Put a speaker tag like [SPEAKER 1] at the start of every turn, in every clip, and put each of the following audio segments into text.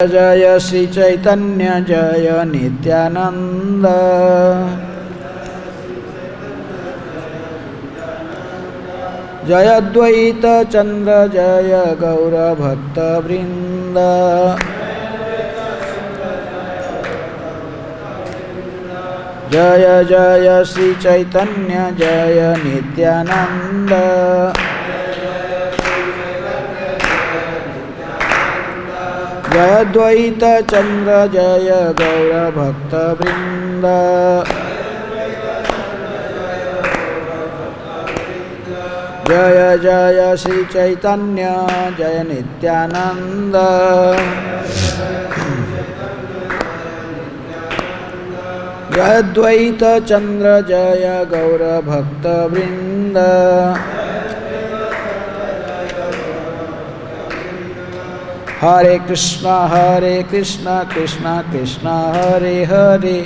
[SPEAKER 1] जय श्री चैतन्य जय नित्यानंद। जय अद्वैत चंद्र जय गौर भक्त वृंद। जय जय श्री चैतन्य जय नित्यानंद। जय अद्वैत चंद्र जय गौर भक्त वृंद। जय जय श्री चैतन्य जय नित्यानंद। जय अद्वैत चंद्र जय गौर भक्त वृंद। हरे कृष्णा कृष्ण कृष्ण हरे हरे,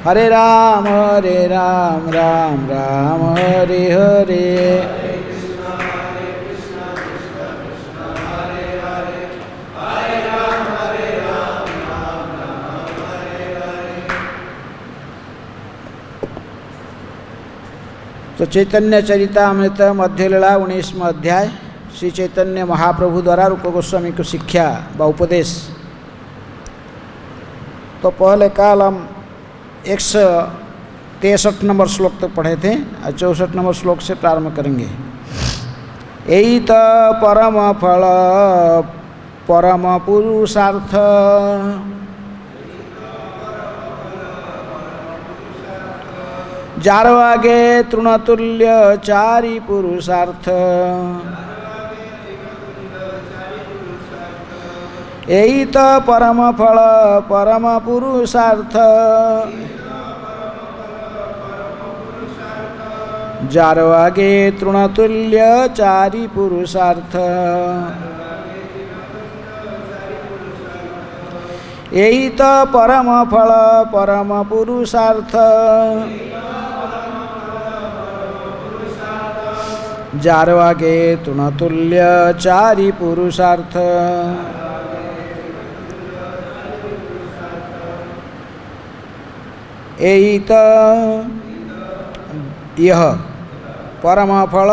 [SPEAKER 1] हरे राम राम राम हरे हरे। तो चैतन्य चरितामृत मध्य लीला 19वां अध्याय श्री चैतन्य महाप्रभु द्वारा रूप गोस्वामी को शिक्षा व उपदेश। तो पहले काल हम 163 नंबर श्लोक तक पढ़े थे और 64 नंबर श्लोक से प्रारंभ करेंगे। एत परम फल परम पुरुषार्थ, जार आगे तृणतुल्य चारि पुरुषार्थ। यही तो परम फल परम पुरुषार्थ, जार आगे तृणतुल्य चारि पुरुषार्थ। यही तो परम फल परम पुरुषार्थ, जार आगे तृणतुल्य चारि पुरुषार्थ। एत यह परम फल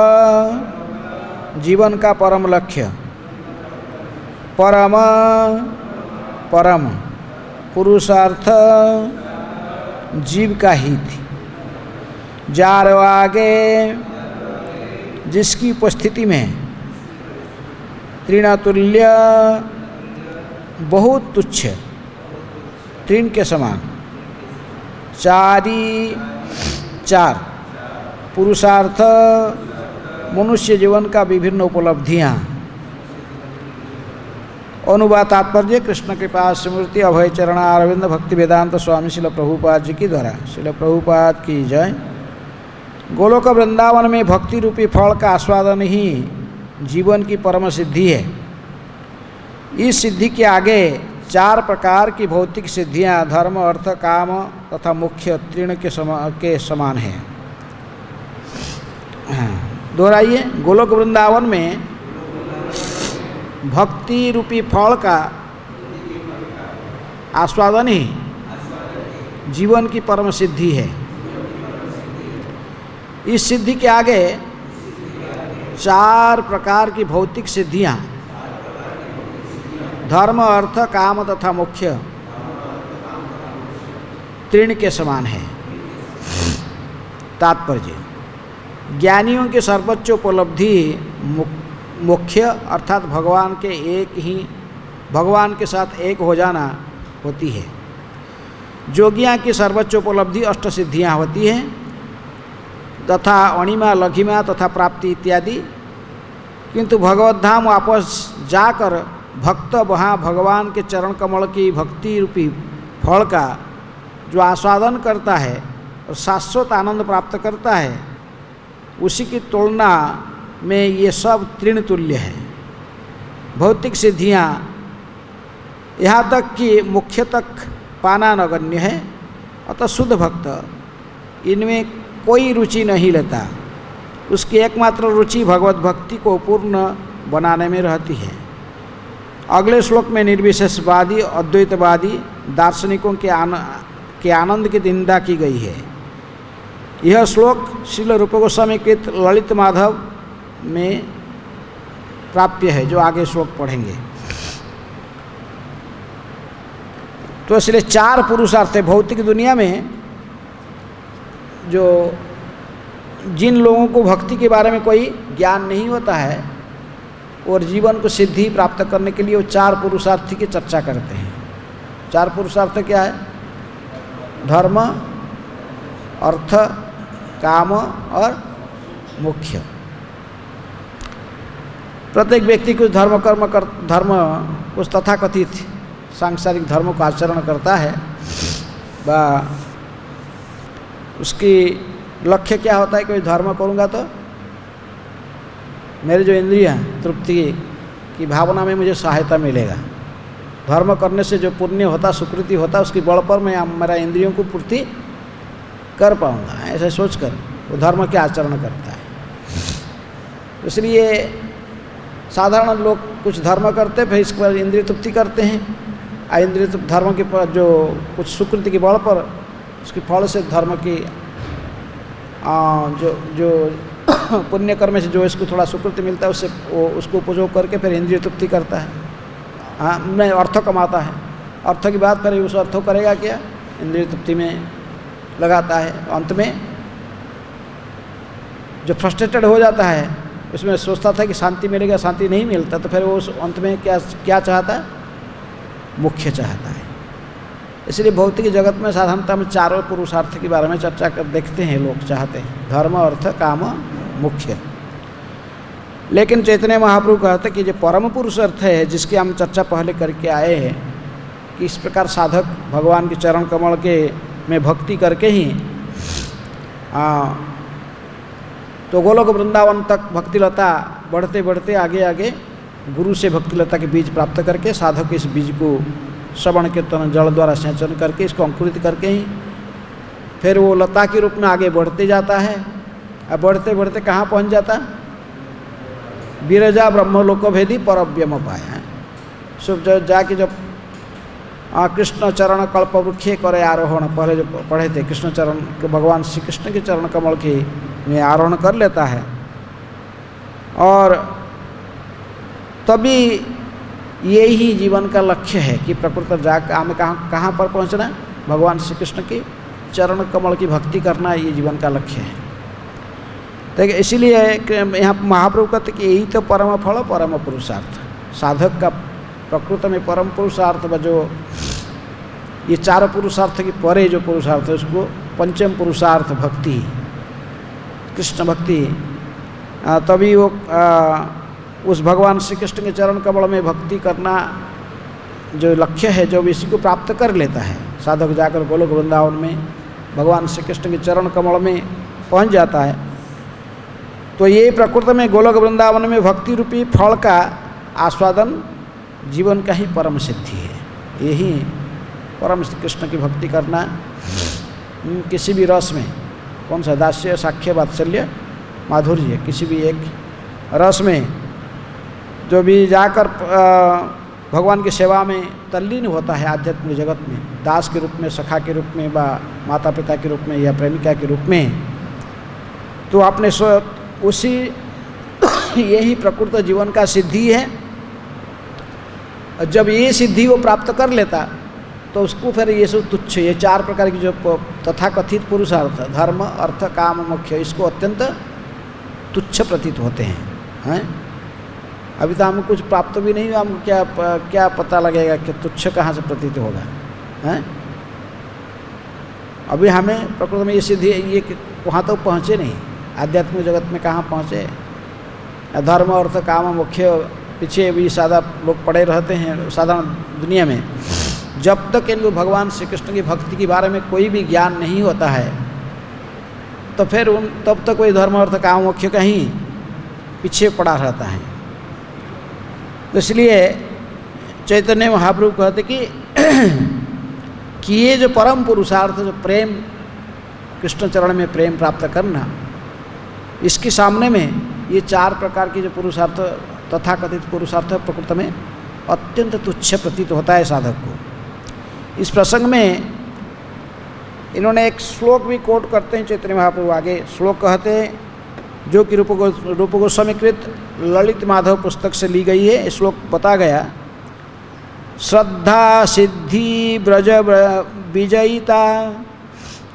[SPEAKER 1] जीवन का परम लक्ष्य, परम परम पुरुषार्थ जीव का हित, जार आगे जिसकी उपस्थिति में तृणतुल्य बहुत तुच्छ, तृण के समान, चार पुरुषार्थ मनुष्य जीवन का विभिन्न उपलब्धियाँ। अनुवाद तात्पर्य कृष्ण कृपा स्मृति अभय चरण अरविंद भक्ति वेदांत स्वामी शिल प्रभुपाद जी की द्वारा। शिल प्रभुपाद की जय। गोलोक वृंदावन में भक्ति रूपी फल का आस्वादन ही जीवन की परम सिद्धि है। इस सिद्धि के आगे 4 प्रकार की भौतिक सिद्धियां धर्म अर्थ काम तथा मुख्य तृण के समान हैं। दोहराइए, गोलोक वृंदावन में भक्ति रूपी फल का आस्वादन ही जीवन की परम सिद्धि है। इस सिद्धि के आगे 4 प्रकार की भौतिक सिद्धियां धर्म अर्थ काम तथा मुख्य तृण के समान है। तात्पर्य, ज्ञानियों की सर्वोच्च उपलब्धि मुख्य अर्थात भगवान के साथ एक हो जाना होती है। जोगियां की सर्वोच्च उपलब्धि अष्ट सिद्धियां होती हैं तथा अणिमा लघिमा तथा प्राप्ति इत्यादि। किंतु भगवत धाम वापस जाकर भक्त वहाँ भगवान के चरण कमल की भक्ति रूपी फल का जो आस्वादन करता है और शाश्वत आनंद प्राप्त करता है, उसी की तुलना में ये सब तृण तुल्य है। भौतिक सिद्धियाँ यहाँ तक कि मुख्य तक पाना नगण्य है। अतः शुद्ध भक्त इनमें कोई रुचि नहीं लेता। उसकी एकमात्र रुचि भगवत भक्ति को पूर्ण बनाने में रहती है। अगले श्लोक में निर्विशेषवादी अद्वैतवादी दार्शनिकों के आनंद की निंदा की गई है। यह श्लोक श्रील रूप गोस्वामी कृत ललित माधव में प्राप्य है, जो आगे श्लोक पढ़ेंगे। तो इसलिए 4 पुरुषार्थ है भौतिक दुनिया में। जो जिन लोगों को भक्ति के बारे में कोई ज्ञान नहीं होता है और जीवन को सिद्धि प्राप्त करने के लिए वो 4 पुरुषार्थ की चर्चा करते हैं। 4 पुरुषार्थ क्या है? धर्म, अर्थ, काम और मोक्ष। प्रत्येक व्यक्ति कुछ धर्म कुछ तथाकथित सांसारिक धर्मों का आचरण करता है। उसकी लक्ष्य क्या होता है कि धर्म करूँगा तो मेरे जो इंद्रियां तृप्ति की भावना में मुझे सहायता मिलेगा। धर्म करने से जो पुण्य होता, सुकृति होता, उसकी बल पर मैं मेरा इंद्रियों को पूर्ति कर पाऊँगा, ऐसा सोचकर वो धर्म के आचरण करता है। इसलिए साधारण लोग कुछ धर्म करते, फिर इस पर इंद्रिय तृप्ति करते हैं। इंद्रिय धर्म के पर जो कुछ सुकृति के बल पर उसके फल से धर्म की जो पुण्य कर्म से जो इसको थोड़ा सुकृति मिलता है, उससे वो उसको उपयोग करके फिर इंद्रिय तृप्ति करता है। मैं अर्थ कमाता है, अर्थ की बात फिर उस अर्थ करेगा क्या? इंद्रिय तृप्ति में लगाता है। अंत में जो फ्रस्ट्रेटेड हो जाता है, उसमें सोचता था कि शांति मिलेगा, शांति नहीं मिलता, तो फिर वो उस अंत में क्या चाहता है? मुख्य चाहता है। इसलिए भौतिक जगत में साधारणतः में 4 पुरुषार्थ के बारे में चर्चा कर देखते हैं। लोग चाहते हैं धर्म, अर्थ, काम, मुख्य। लेकिन चैतन्य महाप्रभु कहते कि जो परम पुरुष अर्थ है, जिसकी हम चर्चा पहले करके आए हैं कि इस प्रकार साधक भगवान के चरण कमल के में भक्ति करके ही तो गोलोक वृंदावन तक भक्तिलता बढ़ते बढ़ते आगे आगे गुरु से भक्तिलता के बीज प्राप्त करके साधक इस बीज को श्रवण कीर्तन जल द्वारा सिंचन करके इसको अंकुरित करके ही फिर वो लता के रूप में आगे बढ़ते जाता है। अब बढ़ते बढ़ते कहाँ पहुँच जाता? विरजा ब्रह्मलोक भेदी परव्यम पाया। सब जाके जब कृष्ण चरण कल्प वृक्षे करे आरोहण, पहले जो पढ़े थे कृष्ण चरण के भगवान श्री कृष्ण के चरण कमल के में आरोहण कर लेता है, और तभी यही जीवन का लक्ष्य है कि प्रकृति जाकर हमें कहाँ पर पहुँचना? भगवान श्री कृष्ण के चरण कमल की भक्ति करना, ये जीवन का लक्ष्य है। तो इसीलिए यहाँ महाप्रभु कहते कि यही तो परम फल परम पुरुषार्थ। साधक का प्रकृति में परम पुरुषार्थ जो ये 4 पुरुषार्थ के परे जो पुरुषार्थ है, उसको पंचम पुरुषार्थ भक्ति, कृष्ण भक्ति। तभी वो उस भगवान श्री कृष्ण के चरण कमल में भक्ति करना जो लक्ष्य है, जो इसी को प्राप्त कर लेता है। साधक जाकर गोलोक वृंदावन में भगवान श्री कृष्ण के चरण कमल में पहुंच जाता है। तो ये प्रकृति में गोलोक वृंदावन में भक्ति रूपी फल का आस्वादन जीवन का ही परम सिद्धि है। यही परम श्री कृष्ण की भक्ति करना किसी भी रस में, कौन सा दास्य, साख्य, वात्सल्य, माधुर्य, किसी भी एक रस में जो भी जाकर भगवान की सेवा में तल्लीन होता है आध्यात्मिक जगत में, दास के रूप में, सखा के रूप में, व माता पिता के रूप में या प्रेमिका के रूप में, तो अपने उसी यही प्रकृत जीवन का सिद्धि है। जब ये सिद्धि वो प्राप्त कर लेता तो उसको फिर ये सब तुच्छ, ये 4 प्रकार की जो तथाकथित पुरुषार्थ धर्म, अर्थ, काम, मोक्ष, इसको अत्यंत तुच्छ प्रतीत होते हैं। अभी तो हमको कुछ प्राप्त भी नहीं हुआ, हमको क्या पता लगेगा कि तुच्छ कहाँ से प्रतीत होगा? हैं? अभी हमें प्रकृति में ये सिद्धि ये वहाँ तो पहुँचे नहीं, आध्यात्मिक जगत में कहाँ पहुँचे? धर्म, अर्थ, काम, मोक्ष पीछे भी सादा लोग पड़े रहते हैं साधारण दुनिया में। जब तक इनको भगवान श्री कृष्ण की भक्ति के बारे में कोई भी ज्ञान नहीं होता है, तो फिर तब तक कोई धर्म, अर्थ, काम, मोक्ष कहीं पीछे पड़ा रहता है। तो इसलिए चैतन्य महाप्रभु कहते कि ये जो परम पुरुषार्थ, जो प्रेम, कृष्ण चरण में प्रेम प्राप्त करना, इसके सामने में ये 4 प्रकार की जो पुरुषार्थ तथाकथित पुरुषार्थ प्रकृति में अत्यंत तुच्छ प्रतीत होता है साधक को। इस प्रसंग में इन्होंने एक श्लोक भी कोट करते हैं चैतन्य महाप्रभु। आगे श्लोक कहते हैं, जो कि रूप गोस्वामी कृत ललित माधव पुस्तक से ली गई है। श्लोक बता गया, श्रद्धा सिद्धि ब्रज विजयिता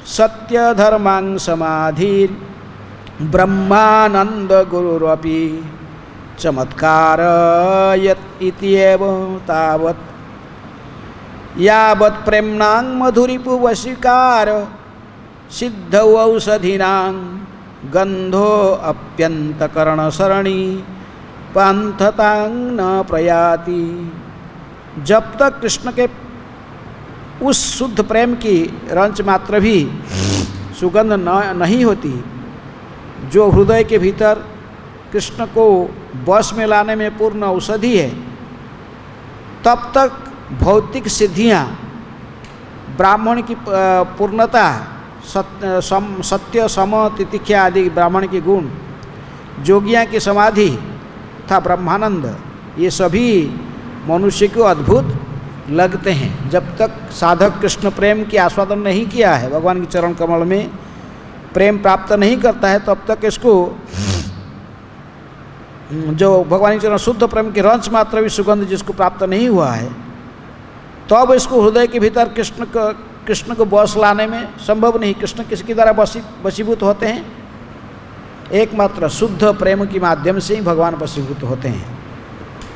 [SPEAKER 1] सत्य धर्मांग समाधिर ब्रह्मानंद गुरुरपि चमत्कार यत् इत्येव तावत् यावत् प्रेम्णां मधुरिपु वशीकार सिद्धौ औषधीनां गंधो अप्यंतकरण सरणी पांथतां न प्रयाति। जब तक कृष्ण के उस शुद्ध प्रेम की रंच मात्र भी सुगंध नहीं होती, जो हृदय के भीतर कृष्ण को बस में लाने में पूर्ण औषधि है, तब तक भौतिक सिद्धियाँ, ब्राह्मण की पूर्णता, सत्य सम तितिख्या आदि ब्राह्मण के गुण, जोगियाँ की समाधि तथा ब्रह्मानंद, ये सभी मनुष्य को अद्भुत लगते हैं। जब तक साधक कृष्ण प्रेम की आस्वादन नहीं किया है, भगवान के चरण कमल में प्रेम प्राप्त नहीं करता है, तब तक इसको जो भगवान के चरण शुद्ध प्रेम की रंच मात्र भी सुगंध जिसको प्राप्त नहीं हुआ है, तब इसको हृदय के भीतर कृष्ण को बस लाने में संभव नहीं। कृष्ण किसके द्वारा वशीभूत होते हैं? एकमात्र शुद्ध प्रेम के माध्यम से ही भगवान वशीभूत होते हैं।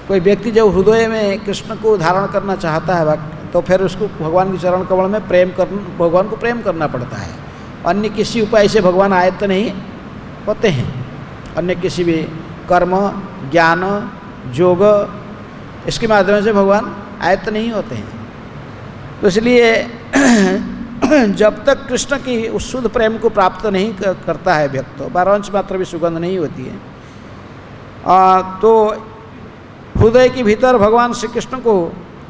[SPEAKER 1] कोई व्यक्ति जब हृदय में कृष्ण को धारण करना चाहता है, तो फिर उसको भगवान के चरण कमल में भगवान को प्रेम करना पड़ता है। अन्य किसी उपाय से भगवान आयत्त नहीं होते हैं। अन्य किसी भी कर्म, ज्ञान, योग, इसके माध्यम से भगवान आयत्त नहीं होते हैं। तो इसलिए जब तक कृष्ण की उस शुद्ध प्रेम को प्राप्त नहीं करता है व्यक्ति, बारंश मात्र भी सुगंध नहीं होती है, तो हृदय के भीतर भगवान श्री कृष्ण को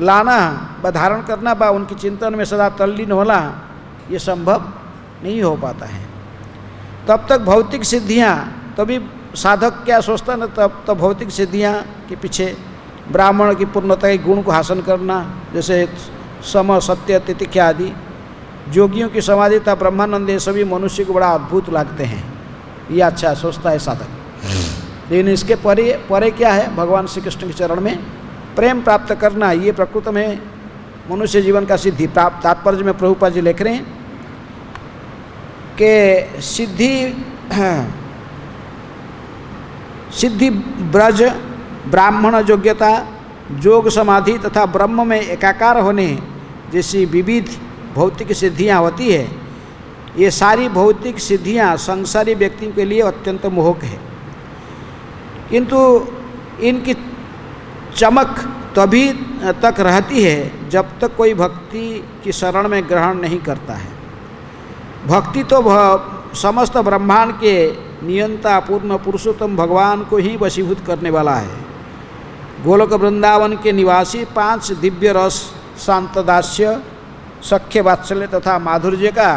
[SPEAKER 1] लाना व धारण करना व उनके चिंतन में सदा तल्लीन होना, ये संभव नहीं हो पाता है। तब तक भौतिक सिद्धियाँ, तभी साधक क्या सोचता है, तब भौतिक सिद्धियाँ के पीछे ब्राह्मण की पूर्णता के गुण को हासिल करना, जैसे सम सत्य तितिख्या आदि, योगियों की समाधि तथा ब्रह्मानंद, ये सभी मनुष्य को बड़ा अद्भुत लगते हैं। ये अच्छा सोचता है साधक। लेकिन इसके परे क्या है? भगवान श्री कृष्ण के चरण में प्रेम प्राप्त करना, ये प्रकृति में मनुष्य जीवन का सिद्धि। तात्पर्य में प्रभुपाद जी लिख रहे हैं कि सिद्धि ब्रज ब्राह्मण योग्यता, योग समाधि तथा ब्रह्म में एकाकार होने जैसी विविध भौतिक सिद्धियां होती है, ये सारी भौतिक सिद्धियां संसारी व्यक्ति के लिए अत्यंत मोहक है। किंतु इनकी चमक तभी तक रहती है जब तक कोई भक्ति की शरण में ग्रहण नहीं करता है। भक्ति तो समस्त ब्रह्मांड के नियंता पूर्ण पुरुषोत्तम भगवान को ही वशीभूत करने वाला है। गोलोक वृंदावन के निवासी 5 दिव्य रस शांत दास्य, सख्य वात्सल्य तथा माधुर्य का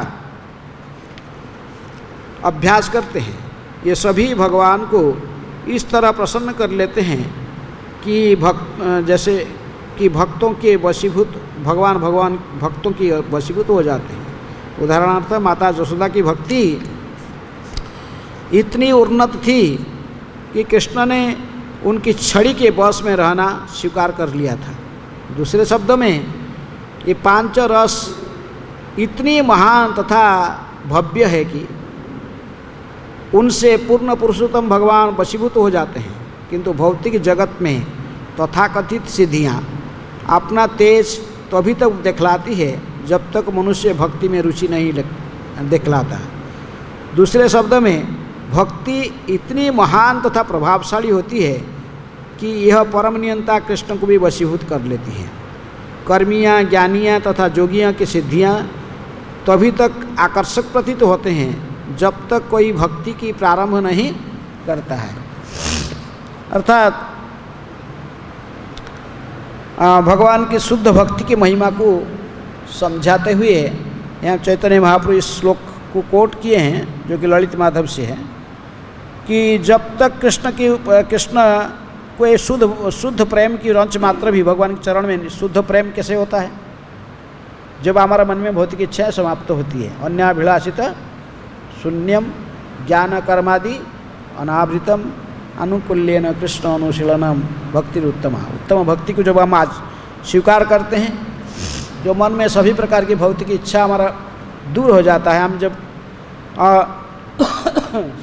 [SPEAKER 1] अभ्यास करते हैं। ये सभी भगवान को इस तरह प्रसन्न कर लेते हैं कि जैसे कि भक्तों के वशीभूत भगवान भक्तों की वशीभूत हो जाते हैं। उदाहरणार्थ माता यशोदा की भक्ति इतनी उन्नत थी कि कृष्ण ने उनकी छड़ी के बस में रहना स्वीकार कर लिया था। दूसरे शब्दों में ये 5 रस इतनी महान तथा भव्य है कि उनसे पूर्ण पुरुषोत्तम भगवान वशीभूत हो जाते हैं। किंतु भौतिक जगत में तथाकथित सिद्धियाँ अपना तेज तभी तक दिखलाती है जब तक मनुष्य भक्ति में रुचि नहीं दिखलाता। दूसरे शब्दों में भक्ति इतनी महान तथा प्रभावशाली होती है कि यह परम नियंता कृष्ण को भी वशीभूत कर लेती है। कर्मियाँ, ज्ञानियाँ तथा जोगियाँ की सिद्धियाँ तभी तक आकर्षक प्रतीत होते हैं जब तक कोई भक्ति की प्रारंभ नहीं करता है। अर्थात भगवान की शुद्ध भक्ति की महिमा को समझाते हुए यहाँ चैतन्य महाप्रभु इस श्लोक को कोट किए हैं, जो कि ललित माधव से है, कि जब तक कृष्ण कोई शुद्ध प्रेम की रंच मात्र भी भगवान के चरण में शुद्ध प्रेम कैसे होता है? जब हमारा मन में भौतिक इच्छाएं समाप्त होती है। अन्याभिलाषित शून्यम ज्ञान कर्मादि अनावृतम अनुकूल्यन कृष्ण अनुशीलनम भक्ति उत्तमा। उत्तम भक्ति को जब हम आज स्वीकार करते हैं, जो मन में सभी प्रकार की भौतिक इच्छा हमारा दूर हो जाता है, हम जब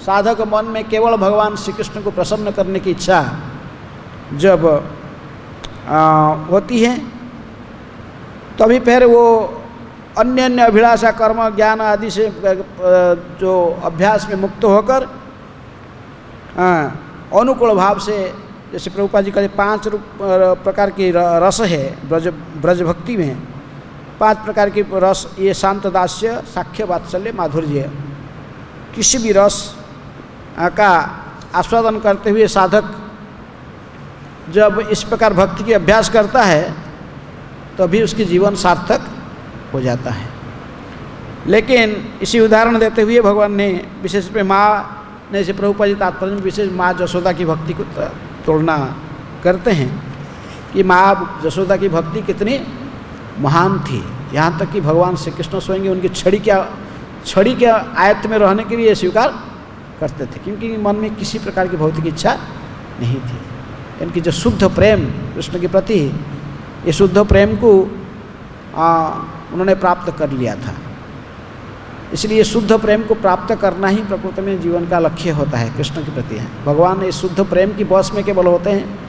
[SPEAKER 1] साधक मन में केवल भगवान श्री कृष्ण को प्रसन्न करने की इच्छा जब होती है, तभी फिर वो अन्य अन्य अभिलाषा कर्म ज्ञान आदि से जो अभ्यास में मुक्त होकर अनुकूल भाव से, जैसे प्रभुपाद जी कहते 5 प्रकार की रस है ब्रज भक्ति में, 5 प्रकार की रस, ये शांत दास्य, साख्य वात्सल्य माधुर्य। किसी भी रस का आस्वादन करते हुए साधक जब इस प्रकार भक्ति की अभ्यास करता है तभी उसकी जीवन सार्थक हो जाता है। लेकिन इसी उदाहरण देते हुए भगवान ने विशेष में माँ ने, जैसे प्रभुपाद जी तात्पर्य में विशेष माँ जसोदा की भक्ति को तुलना करते हैं कि माँ जसोदा की भक्ति कितनी महान थी, यहाँ तक कि भगवान श्री कृष्ण स्वयं उनकी छड़ी के आयत में रहने के लिए स्वीकार करते थे, क्योंकि मन में किसी प्रकार की भौतिक इच्छा नहीं थी। इनकी जो शुद्ध प्रेम कृष्ण के प्रति, ये शुद्ध प्रेम को उन्होंने प्राप्त कर लिया था। इसलिए शुद्ध प्रेम को प्राप्त करना ही प्रकृति में जीवन का लक्ष्य होता है, कृष्ण के प्रति है। भगवान इस शुद्ध प्रेम की वश में केवल होते हैं,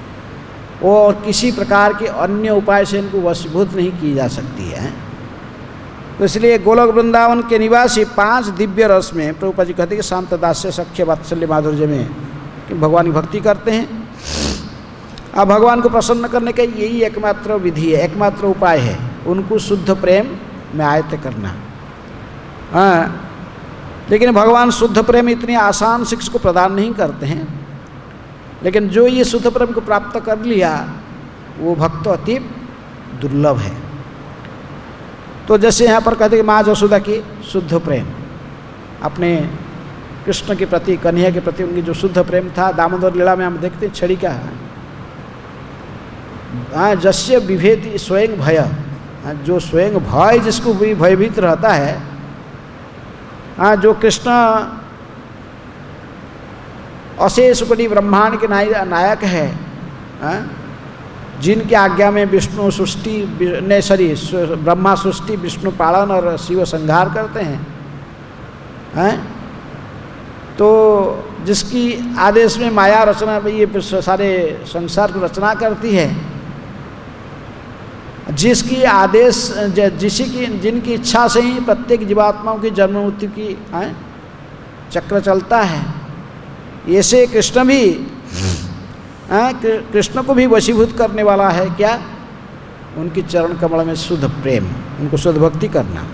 [SPEAKER 1] और किसी प्रकार के अन्य उपाय से इनको वशीभूत नहीं की जा सकती है। तो इसलिए गोलोक वृंदावन के निवासी 5 दिव्य रस में प्रभुपाद जी कहते हैं कि शांत दास्य, सख्य वात्सल्य माधुर्य में कि भगवान की भक्ति करते हैं। अब भगवान को प्रसन्न करने का यही एकमात्र विधि है, एकमात्र उपाय है, उनको शुद्ध प्रेम में आयत्त करना। लेकिन भगवान शुद्ध प्रेम इतनी आसान शिक्षा को प्रदान नहीं करते हैं, लेकिन जो ये शुद्ध प्रेम को प्राप्त कर लिया वो भक्त अति दुर्लभ है। तो जैसे यहाँ पर कहते हैं माँ जसोदा की शुद्ध प्रेम, अपने कृष्ण के प्रति, कन्हैया के प्रति उनकी जो शुद्ध प्रेम था, दामोदर लीला में हम देखते हैं छड़ी का जस्य विभेति स्वयं भय, जो स्वयं भय जिसको भी भयभीत रहता है, जो कृष्ण अशेष कोटि ब्रह्मांड के नायक है, जिनकी आज्ञा में विष्णु सृष्टि ने ब्रह्मा सृष्टि, विष्णु पालन और शिव संहार करते हैं, तो जिसकी आदेश में माया रचना, ये सारे संसार की रचना करती है, जिसकी आदेश जिनकी इच्छा से ही प्रत्येक जीवात्माओं की जन्म मृत्यु की चक्र चलता है, ऐसे कृष्ण भी कृष्ण को भी वशीभूत करने वाला है क्या? उनकी चरण कमल में शुद्ध प्रेम, उनको शुद्ध भक्ति करना।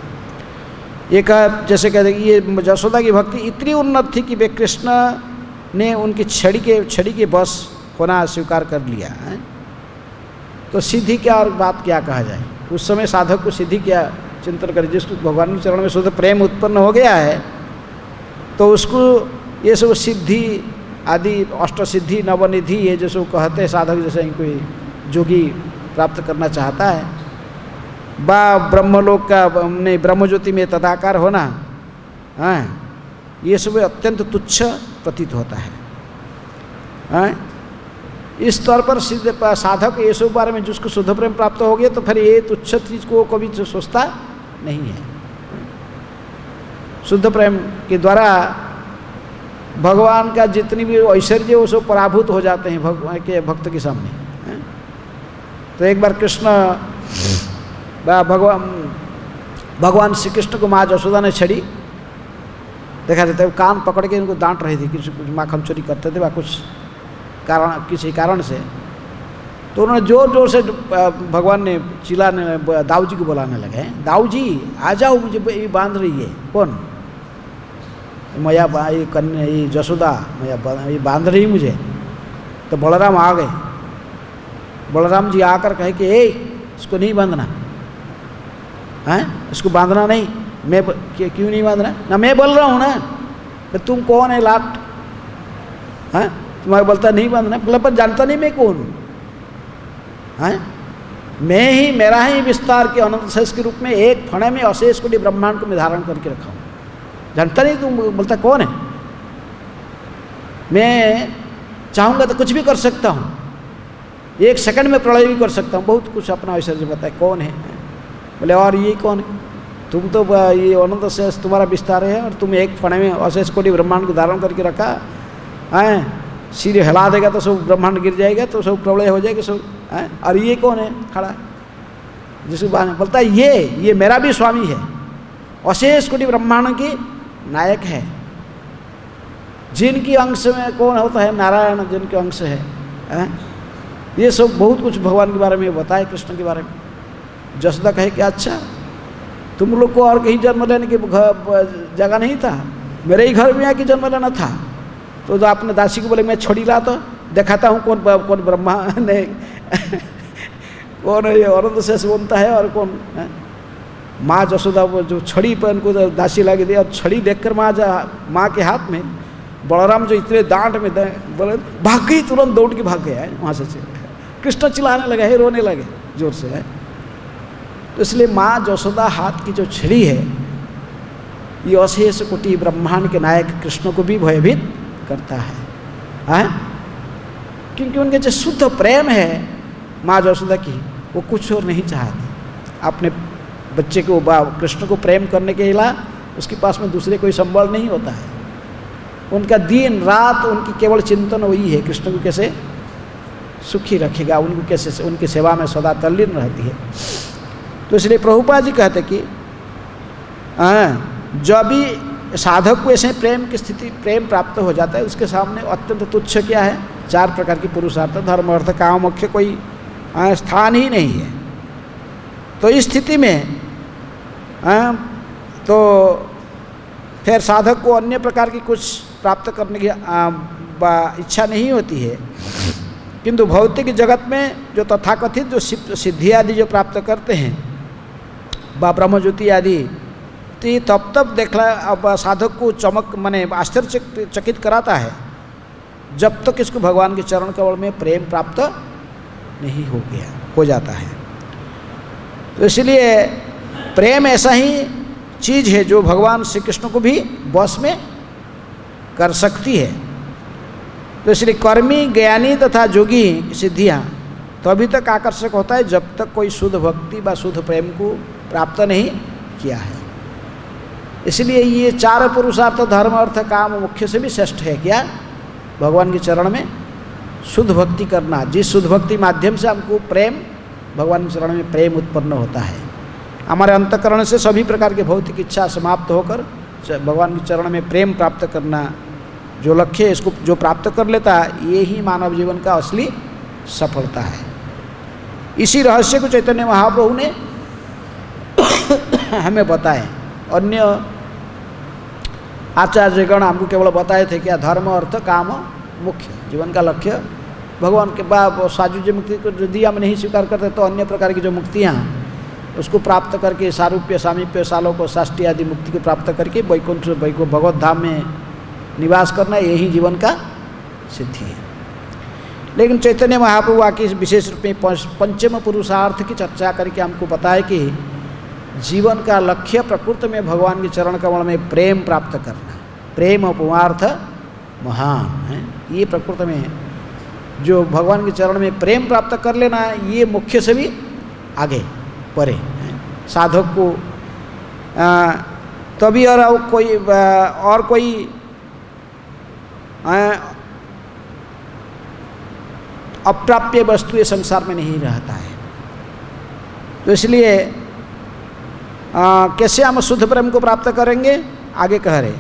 [SPEAKER 1] एक जैसे कहते हैं कि ये जसोदा की भक्ति इतनी उन्नत थी कि वे कृष्ण ने उनकी छड़ी के बस होना स्वीकार कर लिया है। तो सिद्धि क्या और बात क्या कहा जाए, उस समय साधक को सिद्धि क्या चिंतन करे, जिसको भगवान के चरण में शुद्ध प्रेम उत्पन्न हो गया है, तो उसको ये सब सिद्धि आदि अष्ट सिद्धि नवनिधि, ये जैसे कहते हैं साधक, जैसे कोई जोगी प्राप्त करना चाहता है, बा ब्रह्मलोक का नहीं ब्रह्मज्योति में तदाकार होना, ये सब अत्यंत तुच्छ प्रतीत होता है। इस स्तर पर सिद्ध साधक ये सब बारे में जिसको शुद्ध प्रेम प्राप्त हो गया, तो फिर ये तुच्छ चीज को कभी सोचता नहीं है। शुद्ध प्रेम के द्वारा भगवान का जितनी भी ऐश्वर्य वो सब पराभूत हो जाते हैं भगवान के भक्त के सामने। तो एक बार कृष्ण भगवान श्री कृष्ण को माँ जसोदा ने छड़ी देखा देते, कान पकड़ के उनको डांट रही थी, कुछ माखन चोरी करते थे, कुछ किसी कारण से। तो उन्होंने जोर जोर से भगवान ने चिल्लाने, दाऊ जी को बुलाने लगे, दाऊ जी आ जाओ, मुझे ये बांध रही है। कौन? मैया, ये कन्या, ये जसोदा मैया, ये बांध रही मुझे। तो बलराम आ गए। बलराम जी आकर कहे कि ए, इसको नहीं बांधना है, इसको बांधना नहीं। मैं क्यों नहीं बांधना? ना मैं बोल रहा हूँ ना, तुम कौन है लाट? हैं तुम्हारा बोलता नहीं बांधना, बोला पर जानता नहीं मैं कौन हूँ, हैं? मैं ही, मेरा ही विस्तार के अनंत शेष के रूप में एक फणे में अशेष कोटि ब्रह्मांड को मैं धारण करके रखा हूँ। जानता नहीं, तुम बोलता कौन है? मैं चाहूँगा तो कुछ भी कर सकता हूँ, एक सेकंड में प्रलय भी कर सकता हूँ, बहुत कुछ अपना ऐश्वर्य बताए। कौन है? बोले और ये कौन है? तुम तो ये अनंत शेष तुम्हारा विस्तार है और तुम एक फणे में अशेष कोटि ब्रह्मांड को धारण करके रखा है। सिर हिला देगा तो सब ब्रह्मांड गिर जाएगा, तो सब प्रलय हो जाएगा सब, हैं? और ये कौन है खड़ा? जिसको बोलता है ये मेरा भी स्वामी है, अशेष कोटि ब्रह्मांड की नायक है। जिनकी अंश में कौन होता है? नारायण जिनके अंश है, हैं? ये सब बहुत कुछ भगवान के बारे में बताए, कृष्ण के बारे में। जसोदा कहे कि अच्छा तुम लोग को और कहीं जन्म लेने की जगह नहीं था, मेरे ही घर में आके जन्म लेना था। तो जो आपने दासी को बोले मैं छोड़ी ला तो दिखाता हूँ कौन ब्रह्मा ने कौन ये अनंत शेष बनता है और कौन है? माँ जसोदा वो जो छड़ी पर उनको दासी लगी दी, और छड़ी देखकर माँ के हाथ में बलराम जो इतने डांट में बोले भाग गई, तुरंत दौड़ के भाग गया है वहाँ से। कृष्ण चिल्लाने लगे है, रोने लगे जोर से, है। तो इसलिए माँ जसोदा हाथ की जो छड़ी है ये अशेष कोटि ब्रह्मांड के नायक कृष्ण को भी भयभीत करता है, क्योंकि उनके जो शुद्ध प्रेम है माँ जसोदा की, वो कुछ और नहीं चाहती। अपने बच्चे को कृष्ण को प्रेम करने के अलावा उसके पास में दूसरे कोई संबल नहीं होता है। उनका दिन रात उनकी केवल चिंतन वही है, कृष्ण को कैसे सुखी रखेगा, उनको कैसे उनकी सेवा में सदा तल्लीन रहती है। तो इसलिए प्रभुपाद जी कहते कि जब भी साधक को ऐसे प्रेम की स्थिति, प्रेम प्राप्त हो जाता है, उसके सामने अत्यंत तुच्छ क्या है? 4 प्रकार की पुरुषार्थ, धर्म अर्थ काम मोक्ष, कोई स्थान ही नहीं है। तो इस स्थिति में तो फिर साधक को अन्य प्रकार की कुछ प्राप्त करने की इच्छा नहीं होती है। किंतु भौतिक जगत में जो तथाकथित जो सिद्धि आदि जो प्राप्त करते हैं, ब्रह्म ज्योति आदि, तो ये तब देखला अब साधक को चमक माने आश्चर्यचकित कराता है जब तक इसको भगवान के चरण कमल में प्रेम प्राप्त नहीं हो जाता है। तो इसलिए प्रेम ऐसा ही चीज़ है जो भगवान श्री कृष्ण को भी वश में कर सकती है। तो इसलिए कर्मी, ज्ञानी तथा जोगी की सिद्धियाँ तो अभी तक आकर्षक होता है जब तक कोई शुद्ध भक्ति व शुद्ध प्रेम को प्राप्त नहीं किया है। इसलिए ये 4 पुरुषार्थ, धर्म अर्थ काम मुख्य से भी श्रेष्ठ है क्या? भगवान के चरण में शुद्ध भक्ति करना, जिस शुद्ध भक्ति माध्यम से हमको प्रेम, भगवान के चरण में प्रेम उत्पन्न होता है। हमारे अंतःकरण से सभी प्रकार के भौतिक इच्छा समाप्त होकर भगवान के चरण में प्रेम प्राप्त करना जो लक्ष्य है, इसको जो प्राप्त कर लेता है, ये ही मानव जीवन का असली सफलता है। इसी रहस्य को चैतन्य महाप्रभु ने हमें बताए। अन्य आचार्यगण हमको केवल बताए थे क्या? धर्म अर्थ काम मुख्य, जीवन का लक्ष्य भगवान के बाद सायुज्य मुक्ति को यदि हम नहीं स्वीकार करते तो अन्य प्रकार की जो मुक्तियाँ उसको प्राप्त करके सारूप्य, सामीप्य, सालोक, साष्टी आदि मुक्ति को प्राप्त करके वैकुंठ भगवत धाम में निवास करना, यही जीवन का सिद्धि है। लेकिन चैतन्य महाप्रभु आके विशेष रूप में पंचम पुरुषार्थ की चर्चा करके हमको बताए कि जीवन का लक्ष्य प्रकृति में भगवान के चरण कमल में प्रेम प्राप्त करना, प्रेम अपवार्थ महान है। ये प्रकृति में जो भगवान के चरण में प्रेम प्राप्त कर लेना, ये मुख्य से भी आगे परे है। साधक को तभी और कोई अप्राप्य वस्तु ये संसार में नहीं रहता है। तो इसलिए कैसे हम शुद्ध प्रेम को प्राप्त करेंगे? आगे कह रहे,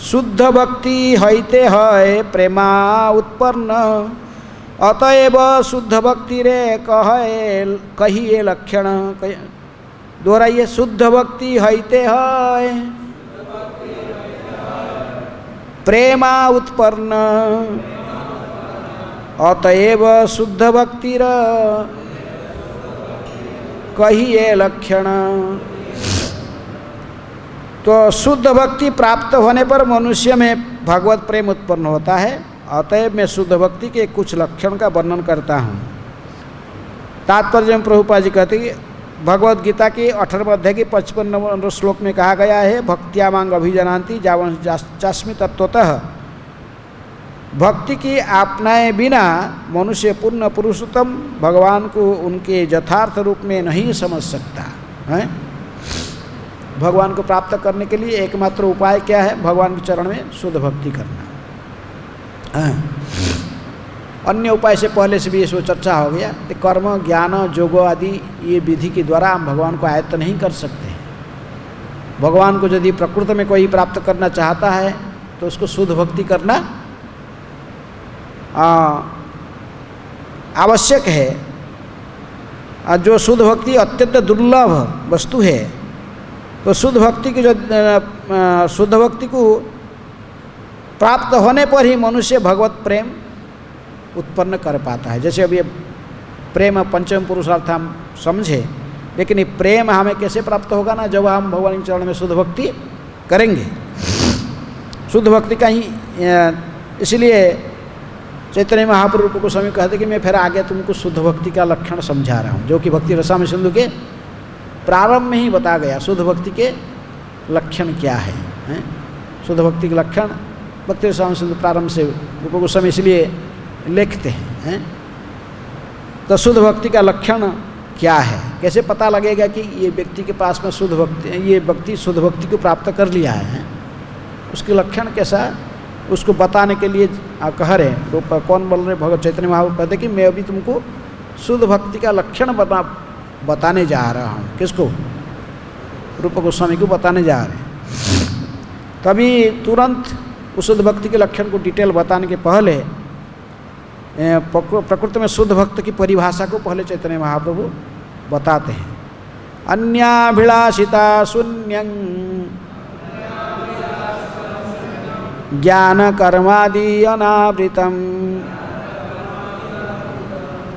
[SPEAKER 1] शुद्ध भक्ति हईते है प्रेमा उत्पन्न, अतएव शुद्ध भक्ति रे कहिए लक्षण। दोहराइए, शुद्ध भक्ति हईते है प्रेमा उत्पन्न, अतएव शुद्ध भक्ति रे कहिए लक्षण। तो शुद्ध भक्ति प्राप्त होने पर मनुष्य में भगवत प्रेम उत्पन्न होता है अतएव मैं शुद्ध भक्ति के कुछ लक्षण का वर्णन करता हूँ। तात्पर्य में प्रभुपाद जी कहते हैं भगवद गीता के 18वें अध्याय के 55 नंबर श्लोक में कहा गया है, भक्त्या मांग अभिजनान्ति जावन चास्मि तत्वतः। भक्ति की आपनाए बिना मनुष्य पूर्ण पुरुषोत्तम भगवान को उनके यथार्थ रूप में नहीं समझ सकता है। भगवान को प्राप्त करने के लिए एकमात्र उपाय क्या है? भगवान के चरण में शुद्ध भक्ति करना। अन्य उपाय से पहले से भी इसमें चर्चा हो गया कि कर्म ज्ञान योग आदि ये विधि के द्वारा हम भगवान को आयत्त नहीं कर सकते। भगवान को यदि प्रकृति में कोई प्राप्त करना चाहता है तो उसको शुद्ध भक्ति करना आवश्यक है। जो शुद्ध भक्ति अत्यंत दुर्लभ वस्तु है, तो शुद्ध भक्ति की शुद्ध भक्ति को प्राप्त होने पर ही मनुष्य भगवत प्रेम उत्पन्न कर पाता है। जैसे अभी प्रेम पंचम पुरुषार्थ हम समझे, लेकिन ये प्रेम हमें कैसे प्राप्त होगा ना, जब हम भगवान के चरण में शुद्ध भक्ति करेंगे। शुद्ध भक्ति का ही इसलिए चैतन्य महाप्रभु को स्वामी कहते कि मैं फिर आगे तुमको शुद्ध भक्ति का लक्षण समझा रहा हूँ, जो कि भक्ति रसामृत सिंधु के प्रारंभ में ही बता गया। शुद्ध भक्ति के लक्षण क्या है, शुद्ध भक्ति के लक्षण भक्ति रसामृत सिंधु प्रारंभ से रूप गोस्वामी इसलिए लिखते हैं। तो शुद्ध भक्ति का लक्षण क्या है, कैसे पता लगेगा कि ये व्यक्ति के पास में शुद्ध भक्ति, ये व्यक्ति शुद्ध भक्ति को प्राप्त कर लिया है, उसके लक्षण कैसा, उसको बताने के लिए कह रहे रूप कौन बोल रहे? भगवत चैतन्य महाप्रभु कहते कि मैं अभी तुमको शुद्ध भक्ति का लक्षण बताने जा रहा हूँ। किसको? रूप गोस्वामी को बताने जा रहे हैं। तभी तुरंत उस शुद्ध भक्ति के लक्षण को डिटेल बताने के पहले प्रकृति में शुद्ध भक्त की परिभाषा को पहले चैतन्य महाप्रभु बताते हैं। अन्याभिलाषिता शून्यं ज्ञान कर्मादि अनावृतम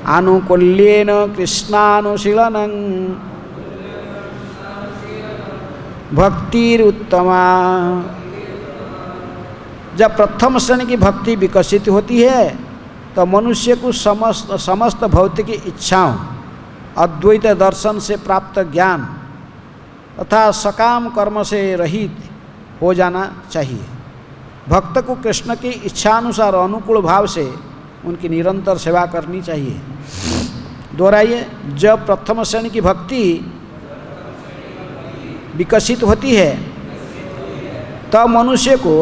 [SPEAKER 1] आनुकूल्येन कृष्णानुशीलनं भक्तिरुत्तमा। जब प्रथम श्रेणी की भक्ति विकसित होती है तो मनुष्य को समस्त भौतिक इच्छाओं, अद्वैत दर्शन से प्राप्त ज्ञान तथा सकाम कर्म से रहित हो जाना चाहिए। भक्त को कृष्ण की इच्छानुसार अनुकूल भाव से उनकी निरंतर सेवा करनी चाहिए। दोहराइए, जब प्रथम श्रेणी की भक्ति विकसित होती है तब मनुष्य को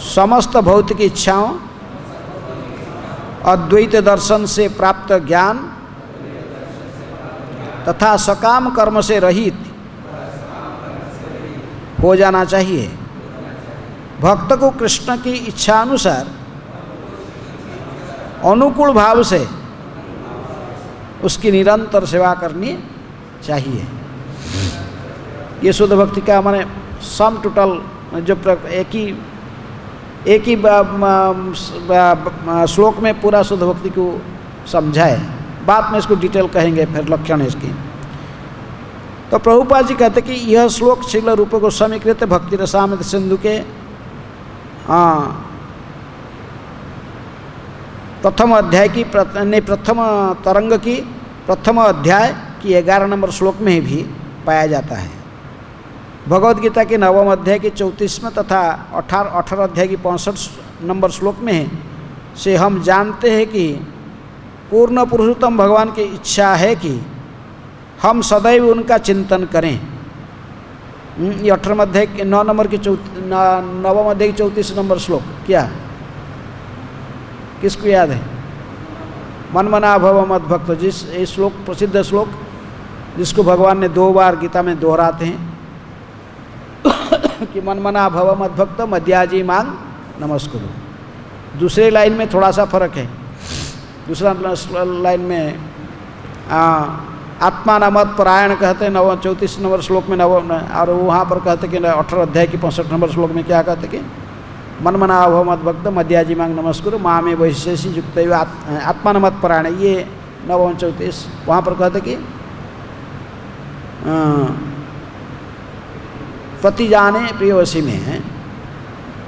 [SPEAKER 1] समस्त भौतिक इच्छाओं, अद्वैत दर्शन से प्राप्त ज्ञान तथा सकाम कर्म से रहित हो जाना चाहिए। भक्त को कृष्ण की इच्छा अनुसार अनुकूल भाव से उसकी निरंतर सेवा करनी चाहिए। ये शुद्ध भक्ति का माने सम टोटल जो एक ही श्लोक में पूरा शुद्ध भक्ति को समझाए। बाद में इसको डिटेल कहेंगे फिर लक्षण है इसकी। तो प्रभुपाद जी कहते कि यह श्लोक श्रील रूप गोस्वामी कृत भक्ति रसामृत सिंधु के प्रथम अध्याय की प्रथम तरंग की प्रथम अध्याय की 11 नंबर श्लोक में भी पाया जाता है। भगवद गीता के 9वें अध्याय के 34वें तथा 18 अध्याय की 65 नंबर श्लोक में से हम जानते हैं कि पूर्ण पुरुषोत्तम भगवान की इच्छा है कि हम सदैव उनका चिंतन करें। ये 18वें अध्याय के 9 नंबर की 9वें अध्याय की 34 नंबर श्लोक क्या किसको याद है? मन मना भव मद भक्त, जिस ये श्लोक प्रसिद्ध श्लोक जिसको भगवान ने 2 बार गीता में दोहराते हैं कि मन मना भव मद भक्त मध्याजी मांग नमस्कुरु। दूसरे लाइन में थोड़ा सा फर्क है। दूसरा लाइन में आत्मा नमत परायण कहते हैं 34 नंबर श्लोक में और वहाँ पर कहते कि 18 अध्याय की 65 नंबर श्लोक में क्या कहते कि मन मना भव मद भक्त मध्याजी मांग नमस्कुरु माँ में वैशेषी युक्त आत्मा नमत परायण। ये 9-34 वहाँ पर कहते कि प्रति जाने प्रियवशी में है।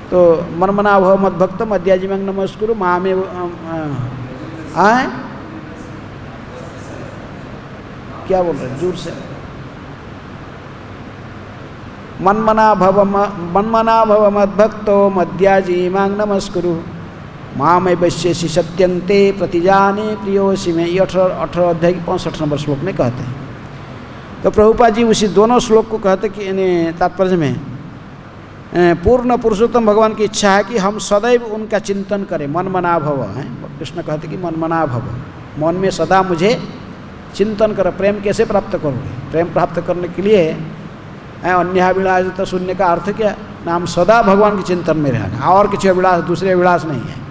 [SPEAKER 1] तो मनमना भव मद्भक्त मद्याजीमं नमस्कुरु मामे आए क्या बोल रहे जोर से। मनमना भव मद्भक्तो मद्याजीमं नमस्कुरु मामे वैश्यसी सत्यन्ते प्रतिजाने प्रियोसी में, ये 18 अध्याय की 65 नंबर श्लोक में कहते हैं। तो प्रभुपाद जी उसी दोनों श्लोक को कहते कि तात्पर्य में पूर्ण पुरुषोत्तम भगवान की इच्छा है कि हम सदैव उनका चिंतन करें। मनमना भव है, कृष्ण कहते कि मनमना भव, मन में सदा मुझे चिंतन करो। प्रेम कैसे प्राप्त करोगे? प्रेम प्राप्त करने के लिए अन्याभिलाष तो शून्य का अर्थ क्या? नाम सदा भगवान के चिंतन में रहना, और किसी अभिलाष दूसरे अभिलाष नहीं है।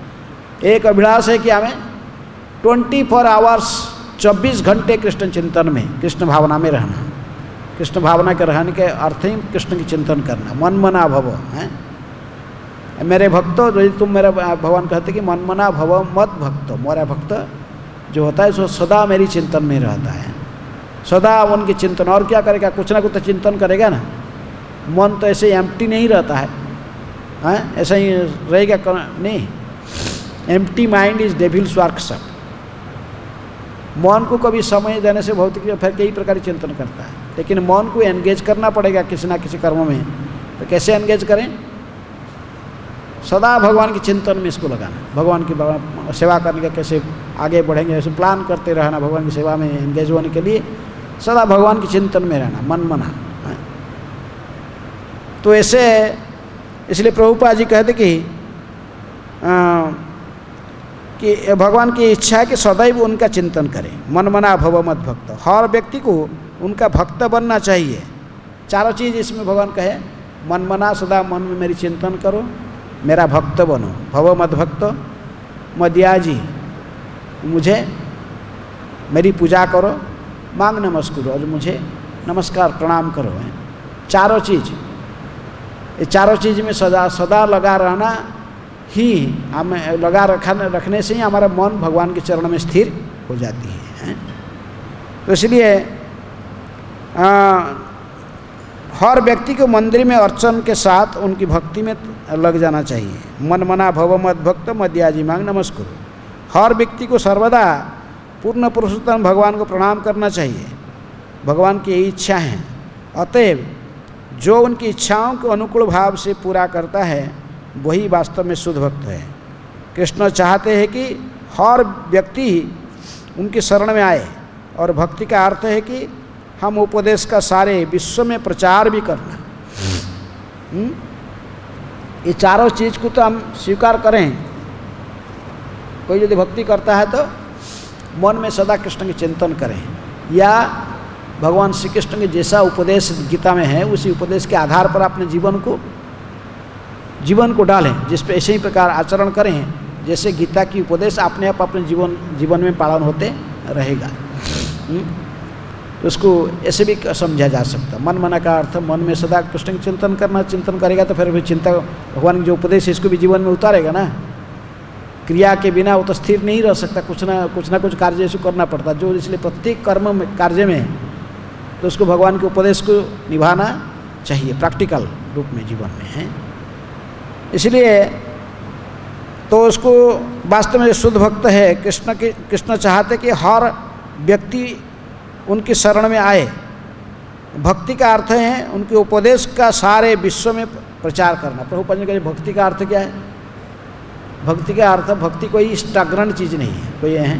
[SPEAKER 1] एक अभिलाष है कि हमें 24 आवर्स 24 घंटे कृष्ण चिंतन में, कृष्ण भावना में रहना। कृष्ण भावना के रहने के अर्थ ही कृष्ण की चिंतन करना। मनमना भव है मेरे भक्तो, यदि तुम मेरा भगवान कहते कि मनमना भव मत भक्तो, मेरा भक्त जो होता है सो सदा मेरी चिंतन में रहता है, सदा उनके चिंतन। और क्या करेगा? कुछ ना कुछ तो चिंतन करेगा ना। मन तो ऐसे एम्प्टी नहीं रहता है, ऐसा ही रहेगा नहीं। Empty mind is devils workshop. मन को कभी समय देने से भौतिक फिर कई प्रकार की चिंतन करता है, लेकिन मन को एंगेज करना पड़ेगा किसी ना किसी कर्म में। तो कैसे एंगेज करें? सदा भगवान के चिंतन में इसको लगाना। भगवान की सेवा करने का कैसे आगे बढ़ेंगे ऐसे प्लान करते रहना। भगवान की सेवा में एंगेज होने के लिए सदा भगवान के चिंतन में रहना, मनमना। तो ऐसे इसलिए प्रभुपाद जी कहते कि भगवान की इच्छा है कि सदैव उनका चिंतन करें। मनमना भव मद्भक्त, हर व्यक्ति को उनका भक्त बनना चाहिए। चारों चीज़ इसमें भगवान कहे, मनमना सदा मन में मेरी चिंतन करो, मेरा भक्त बनो। भव मद्भक्त मद्याजी, मुझे मेरी पूजा करो, मांग नमस्कुरु, और मुझे नमस्कार प्रणाम करो। चारों चीज़, ये चारों चीज़ में सदा लगा रहना ही हमें लगा रखने से ही हमारा मन भगवान के चरण में स्थिर हो जाती है। तो इसलिए हर व्यक्ति को मंदिर में अर्चन के साथ उनकी भक्ति में लग जाना चाहिए। मनमना भव मद्भक्त मद्याजीमं नमस्कुरु। हर व्यक्ति को सर्वदा पूर्ण पुरुषोत्तम भगवान को प्रणाम करना चाहिए। भगवान की यही इच्छा है। अतएव जो उनकी इच्छाओं को अनुकूल भाव से पूरा करता है वही वास्तव में शुद्ध भक्त है। कृष्ण चाहते हैं कि हर व्यक्ति उनकी शरण में आए, और भक्ति का अर्थ है कि हम उपदेश का सारे विश्व में प्रचार भी करना। ये चारों चीज़ को तो हम स्वीकार करें। कोई यदि भक्ति करता है तो मन में सदा कृष्ण के चिंतन करें, या भगवान श्री कृष्ण के जैसा उपदेश गीता में है उसी उपदेश के आधार पर अपने जीवन को डालें, जिस पे ऐसे ही प्रकार आचरण करें जैसे गीता की उपदेश अपने आप अपने जीवन में पालन होते रहेगा। तो उसको ऐसे भी समझा जा सकता। मन मना का अर्थ मन में सदा कृष्ण के चिंतन करना। चिंतन करेगा तो फिर भी चिंता भगवान के जो उपदेश है इसको भी जीवन में उतारेगा ना। क्रिया के बिना वो तो स्थिर नहीं रह सकता, कुछ ना कुछ कार्य इसको करना पड़ता जो। इसलिए प्रत्येक कर्म में कार्य में तो उसको भगवान के उपदेश को निभाना चाहिए प्रैक्टिकल रूप में जीवन में है। इसलिए तो उसको वास्तव में शुद्ध भक्त है। कृष्ण चाहते कि हर व्यक्ति उनकी शरण में आए। भक्ति का अर्थ है उनके उपदेश का सारे विश्व में प्रचार करना। प्रभुपाद जी कहते भक्ति का अर्थ क्या है? भक्ति का अर्थ, भक्ति कोई स्टाग्रेंट चीज़ नहीं है कोई है।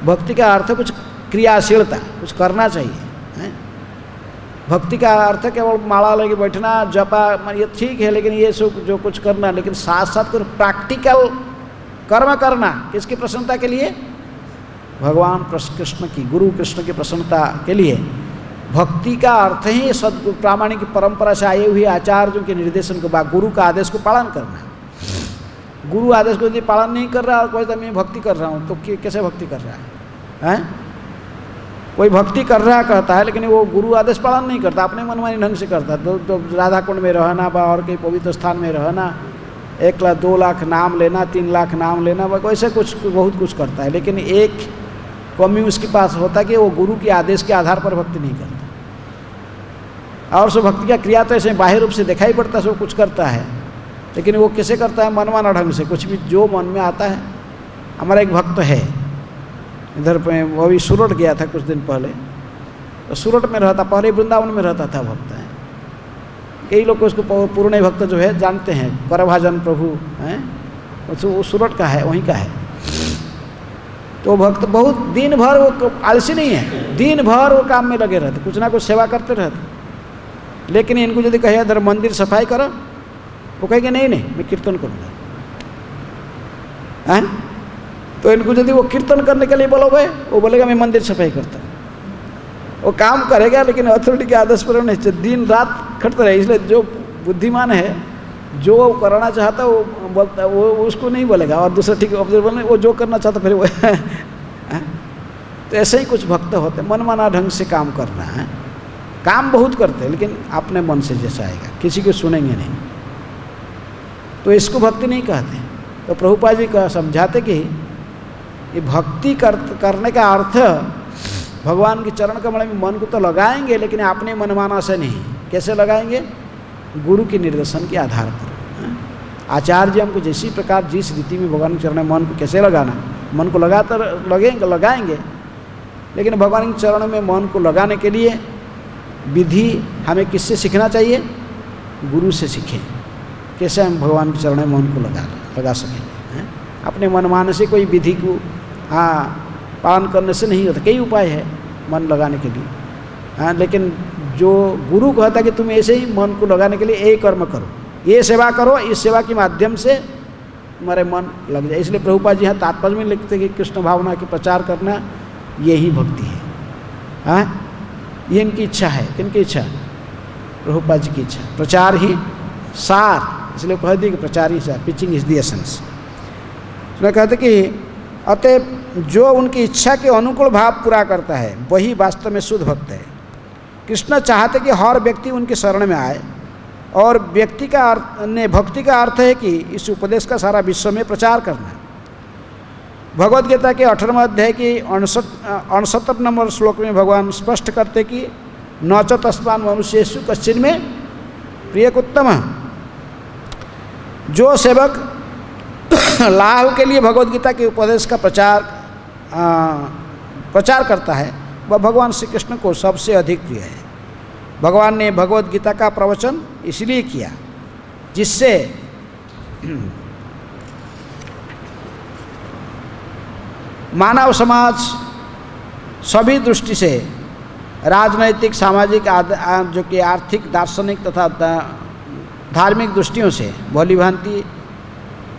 [SPEAKER 1] भक्ति का अर्थ कुछ क्रियाशीलता, कुछ करना चाहिए है। भक्ति का अर्थ केवल माला लेके बैठना, जपा, ये ठीक है, लेकिन ये सब जो कुछ करना, लेकिन साथ साथ कुछ प्रैक्टिकल कर्म करना। किसकी प्रसन्नता के लिए? भगवान कृष्ण की, गुरु कृष्ण की प्रसन्नता के लिए। भक्ति का अर्थ ही सद प्रामाणिक परंपरा से आए हुए आचार्यों के निर्देशन के बाद गुरु का आदेश को पालन करना। गुरु आदेश को यदि पालन नहीं कर रहा और कोई तो मैं भक्ति कर रहा हूँ, तो कैसे भक्ति कर रहा है? कोई भक्ति कर रहा कहता है, लेकिन वो गुरु आदेश पालन नहीं करता, अपने मनमानी ढंग से करता। तो राधा कुंड में रहना बा, और कहीं पवित्र स्थान में रहना, 1 लाख 2 लाख नाम लेना, 3 लाख नाम लेना, वैसे कुछ बहुत कुछ करता है। लेकिन एक कमी उसके पास होता है कि वो गुरु के आदेश के आधार पर भक्ति नहीं करता। और सो भक्ति का क्रिया तो ऐसे बाह्य रूप से दिखाई पड़ता है, सब कुछ करता है, लेकिन वो कैसे करता है? मनमाना ढंग से, कुछ भी जो मन में आता है। हमारा एक भक्त है इधर पे, वो अभी सूरत गया था कुछ दिन पहले, तो सूरत में रहता, पहले वृंदावन में रहता था भक्त है। कई लोग उसको पूर्ण भक्त जो है जानते हैं, करभाजन प्रभु हैं, वो सूरत का है, वहीं का है। तो भक्त बहुत दिन भर वो आलसी नहीं है, दिन भर वो काम में लगे रहते, कुछ ना कुछ सेवा करते रहते। लेकिन इनको यदि कहे इधर मंदिर सफाई करो, वो कहेंगे नहीं नहीं मैं कीर्तन करूँगा, हैं? तो इनको यदि वो कीर्तन करने के लिए बोलोगे, वो बोलेगा मैं मंदिर सफाई करता हूँ। वो काम करेगा लेकिन अथॉरिटी के आदेश पर नहीं, दिन रात खटते रहे। इसलिए जो बुद्धिमान है, जो वो करना चाहता है वो बोलता, वो उसको नहीं बोलेगा, और दूसरा ठीक ऑब्जर्वर नहीं, वो जो करना चाहता फिर वो तो ऐसे ही कुछ भक्त होते हैं, मनमाना ढंग से काम करना है। काम बहुत करते हैं लेकिन अपने मन से जैसा आएगा, किसी को सुनेंगे नहीं, तो इसको भक्ति नहीं कहते। तो प्रभुपाद जी का समझाते कि ये भक्ति करने का अर्थ भगवान के चरण कमल में मन को तो लगाएंगे, लेकिन अपने मनमाना से नहीं। कैसे लगाएंगे? गुरु के निर्देशन के आधार पर। आचार्य जी हमको जिस प्रकार जिस रीति में भगवान के चरण में मन को कैसे लगाना, मन को लगाकर लगाएंगे, लेकिन भगवान के चरण में मन को लगाने के लिए विधि हमें किससे सीखना चाहिए? गुरु से सीखें। कैसे हम भगवान के चरण में मन को लगा सकेंगे? अपने मनमाने से कोई विधि को पालन करने से नहीं होता। कई उपाय है मन लगाने के लिए, लेकिन जो गुरु कहता है कि तुम ऐसे ही मन को लगाने के लिए ये कर्म करो, ये सेवा करो, इस सेवा के माध्यम से तुम्हारे मन लग जाए। इसलिए प्रभुपाद जी यहाँ तात्पर्य में लिखते हैं कि कृष्ण भावना के प्रचार करना यही भक्ति है। हाँ, ये इनकी इच्छा है। किनकी इच्छा? प्रभुपाद जी की इच्छा। प्रचार ही सार, इसलिए कह दिए कि प्रचार ही सार, पिचिंग इज द एसेंस। उसमें कहते कि अतः जो उनकी इच्छा के अनुकूल भाव पूरा करता है वही वास्तव में शुद्ध भक्त है। कृष्ण चाहते कि हर व्यक्ति उनके शरण में आए, और व्यक्ति का अर्थ ने भक्ति का अर्थ है कि इस उपदेश का सारा विश्व में प्रचार करना। भगवद गीता के 18वें अध्याय के 69 नंबर श्लोक में भगवान स्पष्ट करते कि न च तस्मान् मनुष्येषु कश्चिन् में प्रियकृत्तम। जो सेवक लाभ के लिए भगवद गीता के उपदेश का प्रचार करता है वह भगवान श्री कृष्ण को सबसे अधिक प्रिय है। भगवान ने भगवद गीता का प्रवचन इसलिए किया जिससे मानव समाज सभी दृष्टि से, राजनैतिक, सामाजिक, जो कि आर्थिक, दार्शनिक तथा धार्मिक दृष्टियों से भली भांति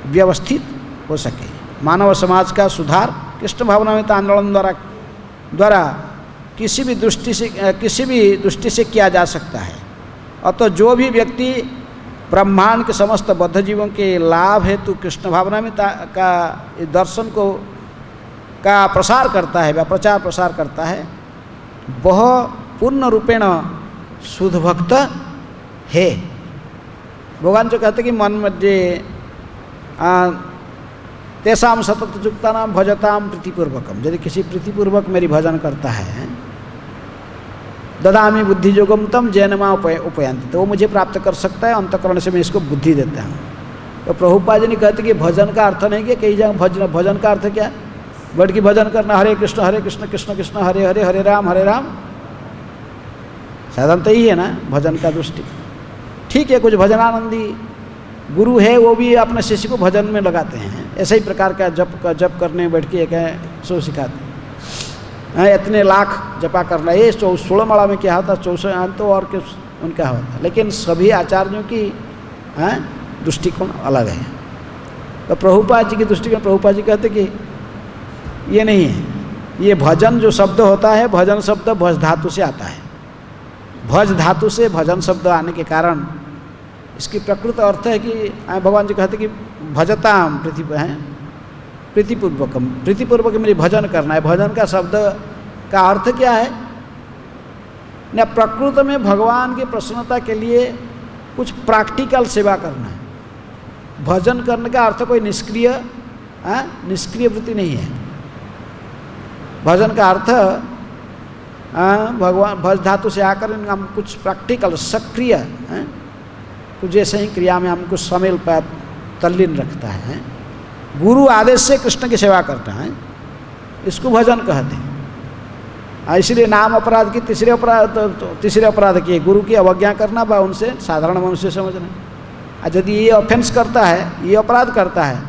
[SPEAKER 1] व्यवस्थित हो सके। मानव समाज का सुधार कृष्ण भावनामृत आंदोलन द्वारा किसी भी दृष्टि से किया जा सकता है। अतः जो भी व्यक्ति ब्रह्मांड के समस्त बद्ध जीवों के लाभ हेतु कृष्ण भावनामृत का दर्शन का प्रसार करता है, वह प्रचार प्रसार करता है, वह पूर्ण रूपेण शुद्ध भक्त है। भगवान जो कहते कि मन मध्ये तेषाम सतत युक्तानां भजताम प्रीतिपूर्वकम। यदि किसी प्रीतिपूर्वक मेरी भजन करता है, ददामि बुद्धि योगम तम जैन मा उपयांति, तो वो मुझे प्राप्त कर सकता है, अंतःकरण से मैं इसको बुद्धि देता हूँ। तो प्रभुपाद जी ने कहते कि भजन का अर्थ नहीं कि कई जगह भजन का अर्थ क्या? बैठ के भजन करना, हरे कृष्ण कृष्ण कृष्ण हरे हरे, हरे राम साधारणतः ही है ना भजन का दृष्टि। ठीक है, कुछ भजनानंदी गुरु है वो भी अपने शिष्य को भजन में लगाते हैं, ऐसे ही प्रकार का जप करने बैठ के एक सो सिखाते हैं। इतने लाख जपा करना, ये 16 माला में क्या होता, 14 तो और कुछ उनका होता। लेकिन सभी आचार्यों की दृष्टिकोण अलग है। तो प्रभुपाद जी की दृष्टिकोण, प्रभुपाद जी कहते कि ये नहीं है। ये भजन जो शब्द होता है, भजन शब्द भज धातु से आता है। भज धातु से भजन शब्द आने के कारण इसकी प्रकृत अर्थ है कि भगवान जी कहते कि भजताम प्रीतिपूर्वकम, प्रीतिपूर्वक मेरी भजन करना है। भजन का शब्द का अर्थ क्या है न, प्रकृत में भगवान की प्रसन्नता के लिए कुछ प्रैक्टिकल सेवा करना है। भजन करने का अर्थ कोई निष्क्रिय वृत्ति नहीं है। भजन का अर्थ भगवान भज धातु से आकर हम कुछ प्रैक्टिकल सक्रिय कुछ ऐसे ही क्रिया में हमको समेल पर तल्लीन रखता है। गुरु आदेश से कृष्ण की सेवा करता है, इसको भजन कहते हैं। इसलिए नाम अपराध की तीसरे अपराध की गुरु की अवज्ञा करना व उनसे साधारण मनुष्य समझना। यदि ये ऑफेंस करता है, ये अपराध करता है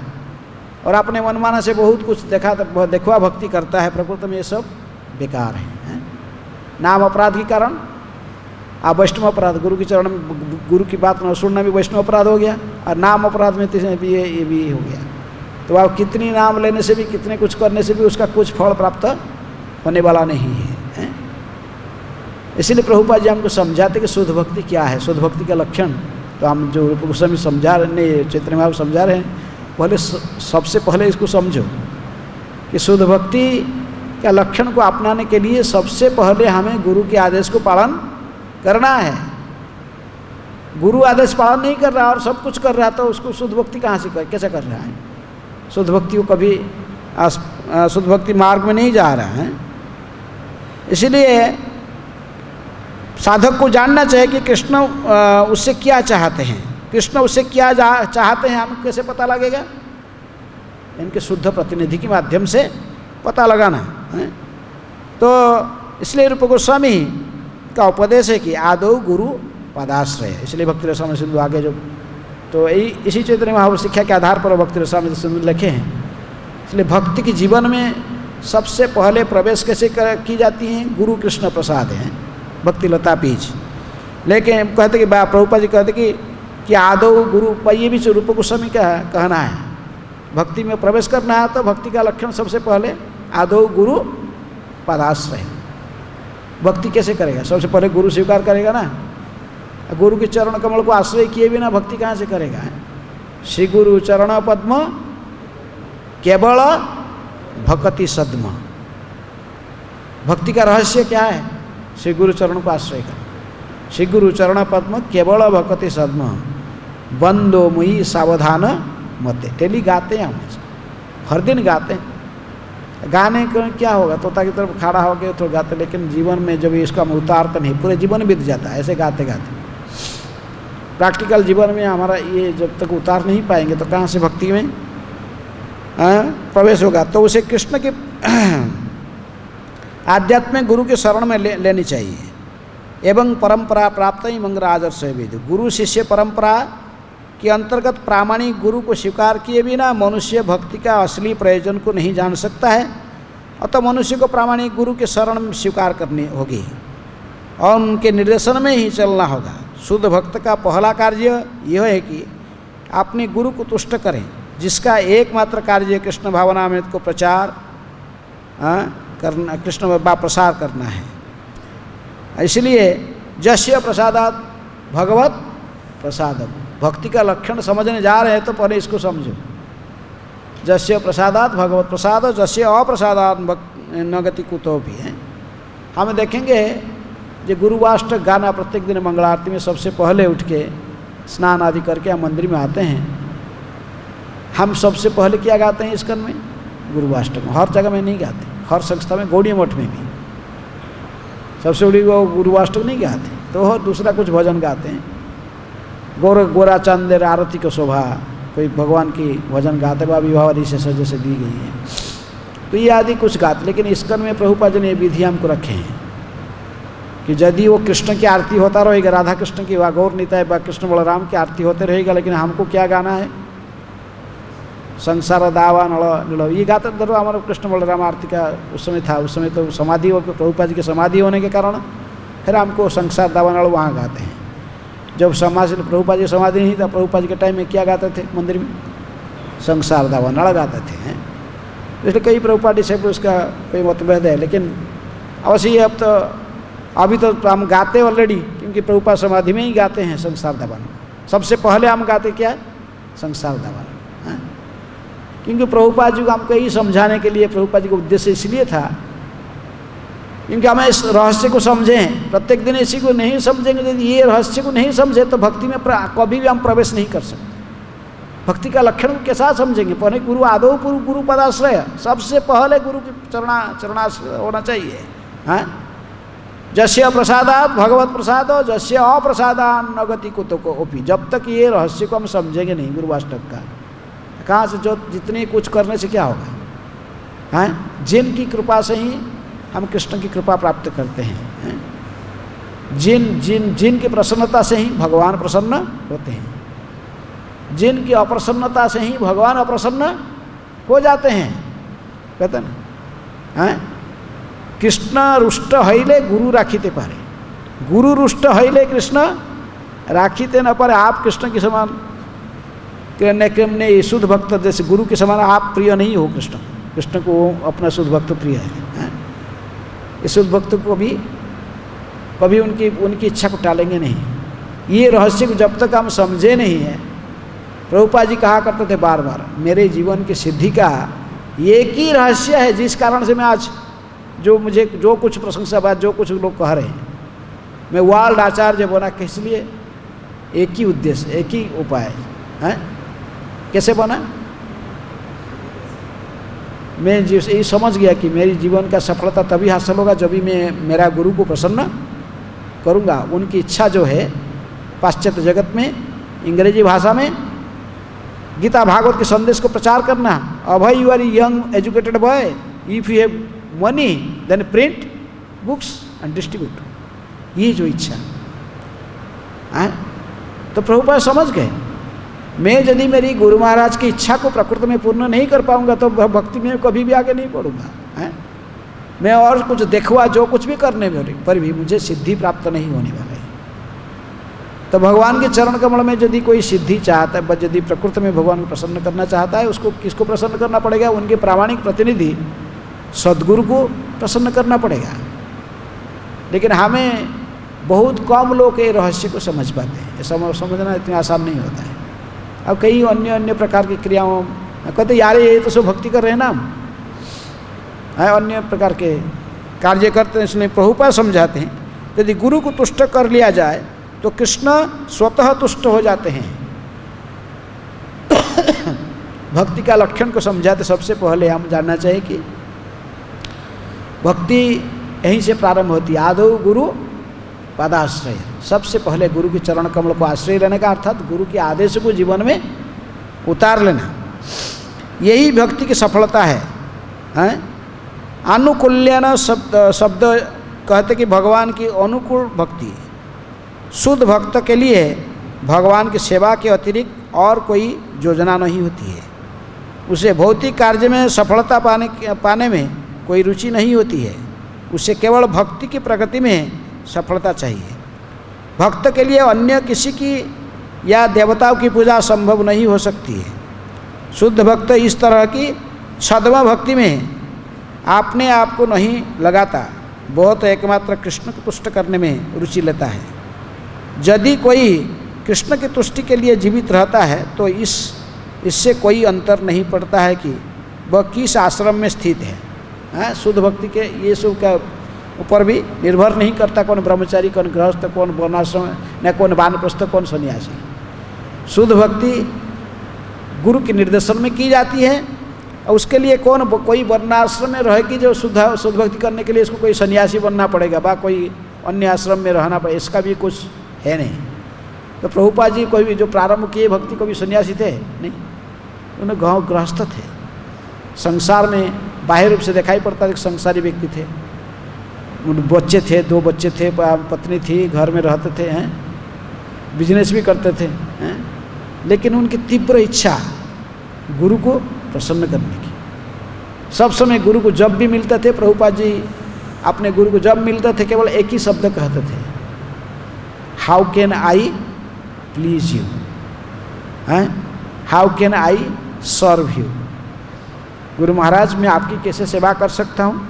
[SPEAKER 1] और अपने मनमाना से बहुत कुछ देखवा भक्ति करता है, प्रकृति में ये सब बेकार है। नाम अपराध के कारण आप वैष्णव अपराध, गुरु के चरण में गुरु की बात न सुनना भी वैष्णव अपराध हो गया, और नाम अपराध में ये भी हो गया। तो आप कितनी नाम लेने से भी, कितने कुछ करने से भी उसका कुछ फल प्राप्त होने वाला नहीं है। इसीलिए प्रभुपाद जी हमको समझाते कि शुद्ध भक्ति क्या है, शुद्ध भक्ति का लक्षण। तो हम जो रूप गोस्वामी समझा रहे, चैतन्य महाप्रभु समझा रहे हैं, पहले सबसे पहले इसको समझो कि शुद्ध भक्ति का लक्षण को अपनाने के लिए सबसे पहले हमें गुरु के आदेश को पालन करना है। गुरु आदेश पालन नहीं कर रहा और सब कुछ कर रहा, तो उसको शुद्ध भक्ति कहाँ से कैसे कर रहा है? शुद्ध भक्ति को कभी शुद्ध भक्ति मार्ग में नहीं जा रहा है। इसलिए साधक को जानना चाहिए कि कृष्ण उससे क्या चाहते हैं, कृष्ण उससे क्या चाहते हैं, हमें कैसे पता लगेगा? इनके शुद्ध प्रतिनिधि के माध्यम से पता लगाना है। तो इसलिए रूप गोस्वामी का उपदेश है कि आदौ गुरु पदाश्रय। इसलिए भक्ति रसामृत सिंधु आगे जो तो इसी चैतन्य महाप्रभु शिक्षा के आधार पर भक्ति रसामृत सिंधु लिखे हैं। इसलिए भक्ति के जीवन में सबसे पहले प्रवेश कैसे की जाती है? गुरु कृष्ण प्रसाद हैं, भक्ति लता बीज। लेकिन कहते कि प्रभुपाद जी कहते कि आदौ गुरु, ये भी रूप गोस्वामी का कहना है। भक्ति में प्रवेश करना है तो भक्ति का लक्षण सबसे पहले आदौ गुरु पदाश्रय। भक्ति कैसे करेगा? सबसे पहले गुरु स्वीकार करेगा ना। गुरु के चरण कमल को आश्रय किए बिना भक्ति कहाँ से करेगा? श्री गुरु चरण पद्म केवल भक्ति सद्म। भक्ति का रहस्य क्या है? श्री गुरु चरण को आश्रय कर। श्री गुरु चरण पद्म केवल भक्ति सद्म बंदो मुई सावधान मते। डेली गाते हैं हम, हर दिन गाते हैं। गाने का क्या होगा? तोता की तरफ खड़ा हो गए तो गाते, लेकिन जीवन में जब इसका हम उतारते नहीं, पूरे जीवन बीत जाता है ऐसे गाते गाते। प्रैक्टिकल जीवन में हमारा ये जब तक उतार नहीं पाएंगे तो कहाँ से भक्ति में प्रवेश होगा? तो उसे कृष्ण के आध्यात्मिक गुरु के शरण में लेनी चाहिए। एवं परंपरा प्राप्त ही मंगराजर्ष विद। गुरु शिष्य परंपरा के अंतर्गत प्रामाणिक गुरु को स्वीकार किए बिना मनुष्य भक्ति का असली प्रयोजन को नहीं जान सकता है। अतः मनुष्य को प्रामाणिक गुरु के शरण में स्वीकार करनी होगी और उनके निर्देशन में ही चलना होगा। शुद्ध भक्त का पहला कार्य यह है कि अपने गुरु को तुष्ट करें, जिसका एकमात्र कार्य कृष्ण भावनामृत को प्रचार करना, कृष्ण बा प्रसार करना है। इसलिए जस्य प्रसादात भगवत प्रसादम। भक्ति का लक्षण समझने जा रहे हैं तो पहले इसको समझो। जस्य प्रसादात भगवत प्रसाद, जस्य अप्रसादात न गति कुतो भी है। हम देखेंगे जो गुरुवाष्टक गाना प्रत्येक दिन मंगल आरती में सबसे पहले उठ के स्नान आदि करके हम मंदिर में आते हैं। हम सबसे पहले क्या गाते हैं इसकन में? गुरुवाष्टक में। हर जगह में नहीं गाते, हर संस्था में, गौड़ी मठ में भी सबसे बड़ी वो गुरुवाष्टक नहीं गाते, तो दूसरा कुछ भजन गाते हैं। गोरा चंदेर आरती को शोभा, कोई भगवान की भजन गाते हुआ विवाह से सजे से दी गई है, तो ये आदि कुछ गाते। लेकिन इसकन में प्रभुपाद जी ने विधि हमको रखे हैं कि यदि वो कृष्ण की आरती होता रहेगा, राधा कृष्ण की, व गौर निताय व कृष्ण बलराम की आरती होते रहेगा, लेकिन हमको क्या गाना है? संसार दावा नड़ ये गाते धरो। हमारा कृष्ण बलराम आरती का उस समय था, उस समय तो समाधि हो, प्रभुपाद जी की समाधि होने के कारण फिर हमको संसार दावा नड़ वहाँ गाते हैं। जब प्रभुपाद जी समाधि नहीं था, प्रभुपाद जी के टाइम में क्या गाते थे मंदिर में? संसार दावा नड़ गाते थे। इसलिए कई प्रभुपाद जी से उसका कोई मतभेद है, लेकिन अवश्य अब तो अभी तो हम गाते ऑलरेडी, क्योंकि प्रभुपाद समाधि में ही गाते हैं संसार दावा। सबसे पहले हम गाते क्या? संसार दावा। क्योंकि प्रभुपाद जी को हमको यही समझाने के लिए, प्रभुपाद जी का उद्देश्य इसलिए था क्योंकि हमें इस रहस्य को समझें। प्रत्येक दिन इसी को नहीं समझेंगे, यदि ये रहस्य को नहीं समझे तो भक्ति में कभी भी हम प्रवेश नहीं कर सकते। भक्ति का लक्षण के साथ समझेंगे। पहले गुरु आदौ गुरु पदाश्रय, सबसे पहले गुरु की चरणाश्रय होना चाहिए। हाँ, जस्य प्रसादात भगवत प्रसाद और जस्य अप्रसादान न गति कुतो को ओपी। जब तक ये रहस्य को हम समझेंगे नहीं गुरुवाष्टक का, कहाँ से जो जितनी कुछ करने से क्या होगा, हैं? जिन की कृपा से ही हम कृष्ण की कृपा प्राप्त करते हैं, जिन की प्रसन्नता से ही भगवान प्रसन्न होते हैं, जिन की अप्रसन्नता से ही भगवान अप्रसन्न हो जाते हैं, कहते ना, हैं? कृष्ण रुष्ट हईले गुरु राखीते पारे, गुरु रुष्ट हईले कृष्ण राखीते न पारे। आप कृष्ण के समान ने शुद्ध भक्त जैसे गुरु के समान आप प्रिय नहीं हो कृष्ण, कृष्ण को अपना शुद्ध भक्त प्रिय है। इस शुद्ध भक्त को भी कभी उनकी इच्छा को टालेंगे नहीं। ये रहस्य को जब तक हम समझे नहीं है, प्रभुपाद जी कहा करते थे बार बार, मेरे जीवन की सिद्धि का एक ही रहस्य है जिस कारण से मैं आज जो कुछ प्रशंसा बात जो कुछ लोग कह रहे हैं, मैं वर्ल्ड आचार्य बना किस लिए? एक ही उद्देश्य, एक ही उपाय है। कैसे बना? मैं ये समझ गया कि मेरी जीवन का सफलता तभी हासिल होगा जब भी मैं मेरा गुरु को प्रसन्न करूँगा। उनकी इच्छा जो है पाश्चात्य जगत में अंग्रेजी भाषा में गीता भागवत के संदेश को प्रचार करना। Abhay you are young educated boy, if you have money then print books and distribute, ये जो इच्छा है। तो प्रभुपाद समझ गए, मैं यदि मेरी गुरु महाराज की इच्छा को प्रकृति में पूर्ण नहीं कर पाऊंगा तो भक्ति में कभी भी आगे नहीं बढ़ूंगा। मैं और कुछ देखवा जो कुछ भी करने पर भी मुझे सिद्धि प्राप्त नहीं होने वाला है। तो भगवान के चरण कमल में यदि कोई सिद्धि चाहता है, यदि प्रकृति में भगवान को प्रसन्न करना चाहता है, उसको किसको प्रसन्न करना पड़ेगा? उनके प्रामाणिक प्रतिनिधि सद्गुरु को प्रसन्न करना पड़ेगा। लेकिन हमें बहुत कम लोग ये रहस्य को समझ पाते हैं, समझना इतना आसान नहीं होता है। अब कई अन्य प्रकार की क्रियाओं कहते यार ये तो सब भक्ति कर रहे हैं ना, है अन्य प्रकार के कार्य करते हैं। इसलिए प्रभुपाद समझाते हैं यदि गुरु को तुष्ट कर लिया जाए तो कृष्ण स्वतः तुष्ट हो जाते हैं। भक्ति का लक्षण को समझाते सबसे पहले हम जानना चाहिए कि भक्ति यहीं से प्रारंभ होती है। आदौ गुरु पदाश्रय, सबसे पहले गुरु के चरण कमल को आश्रय लेने का अर्थात गुरु के आदेश को जीवन में उतार लेना, यही भक्ति की सफलता है। अनुकूल्यन शब्द कहते कि भगवान की अनुकूल भक्ति, शुद्ध भक्त के लिए भगवान की सेवा के अतिरिक्त और कोई योजना नहीं होती है। उसे भौतिक कार्य में सफलता पाने में कोई रुचि नहीं होती है, उसे केवल भक्ति की प्रगति में सफलता चाहिए। भक्त के लिए अन्य किसी की या देवताओं की पूजा संभव नहीं हो सकती है। शुद्ध भक्त इस तरह की छद्म भक्ति में अपने आप को नहीं लगाता, बहुत एकमात्र कृष्ण को तुष्ट करने में रुचि लेता है। यदि कोई कृष्ण की तुष्टि के लिए जीवित रहता है तो इससे कोई अंतर नहीं पड़ता है कि वह किस आश्रम में स्थित है। शुद्ध भक्ति के ये सब का ऊपर भी निर्भर नहीं करता कौन ब्रह्मचारी, कौन गृहस्थ, कौन वर्णाश्रम, न कौन वानप्रस्थ, कौन सन्यासी। शुद्ध भक्ति गुरु के निर्देशन में की जाती है और उसके लिए कोई वर्णाश्रम में रहेगी जो शुद्ध भक्ति करने के लिए इसको कोई सन्यासी बनना पड़ेगा बा कोई अन्य आश्रम में रहना पड़ेगा, इसका भी कुछ है नहीं। तो प्रभुपाद जी कोई भी जो प्रारंभ किए भक्ति को भी सन्यासी थे नहीं, उन्हें गाँव गृहस्थ थे। संसार में बाह्य रूप से दिखाई पड़ता है कि संसारी व्यक्ति थे, बच्चे थे, 2 बच्चे थे, पत्नी थी, घर में रहते थे, बिजनेस भी करते थे, लेकिन उनकी तीव्र इच्छा गुरु को प्रसन्न करने की। सब समय गुरु को जब भी मिलते थे, प्रभुपाद जी अपने गुरु को जब मिलते थे केवल एक ही शब्द कहते थे, how can I please you, how can I serve you. गुरु महाराज मैं आपकी कैसे सेवा कर सकता हूँ,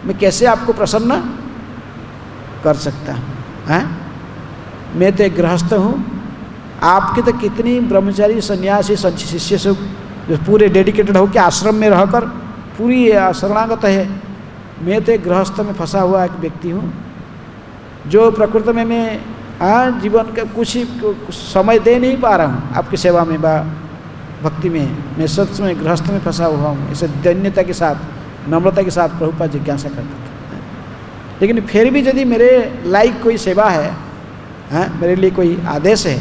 [SPEAKER 1] मैं कैसे आपको प्रसन्न कर सकता हूँ। मैं तो एक गृहस्थ हूँ, आपके तो कितनी ब्रह्मचारी सन्यासी शिष्य से जो पूरे डेडिकेटेड हो के आश्रम में रहकर पूरी शरणागत है। मैं तो एक गृहस्थ में फंसा हुआ एक व्यक्ति हूँ जो प्रकृति में मैं जीवन का कुछ ही समय दे नहीं पा रहा हूँ आपकी सेवा में बा भक्ति में। मैं सच में गृहस्थ में फंसा हुआ हूँ। इसे दैन्यता के साथ, नम्रता के साथ प्रभुपाद जिज्ञासा करते थे। लेकिन फिर भी यदि मेरे लायक कोई सेवा है, मेरे लिए कोई आदेश है,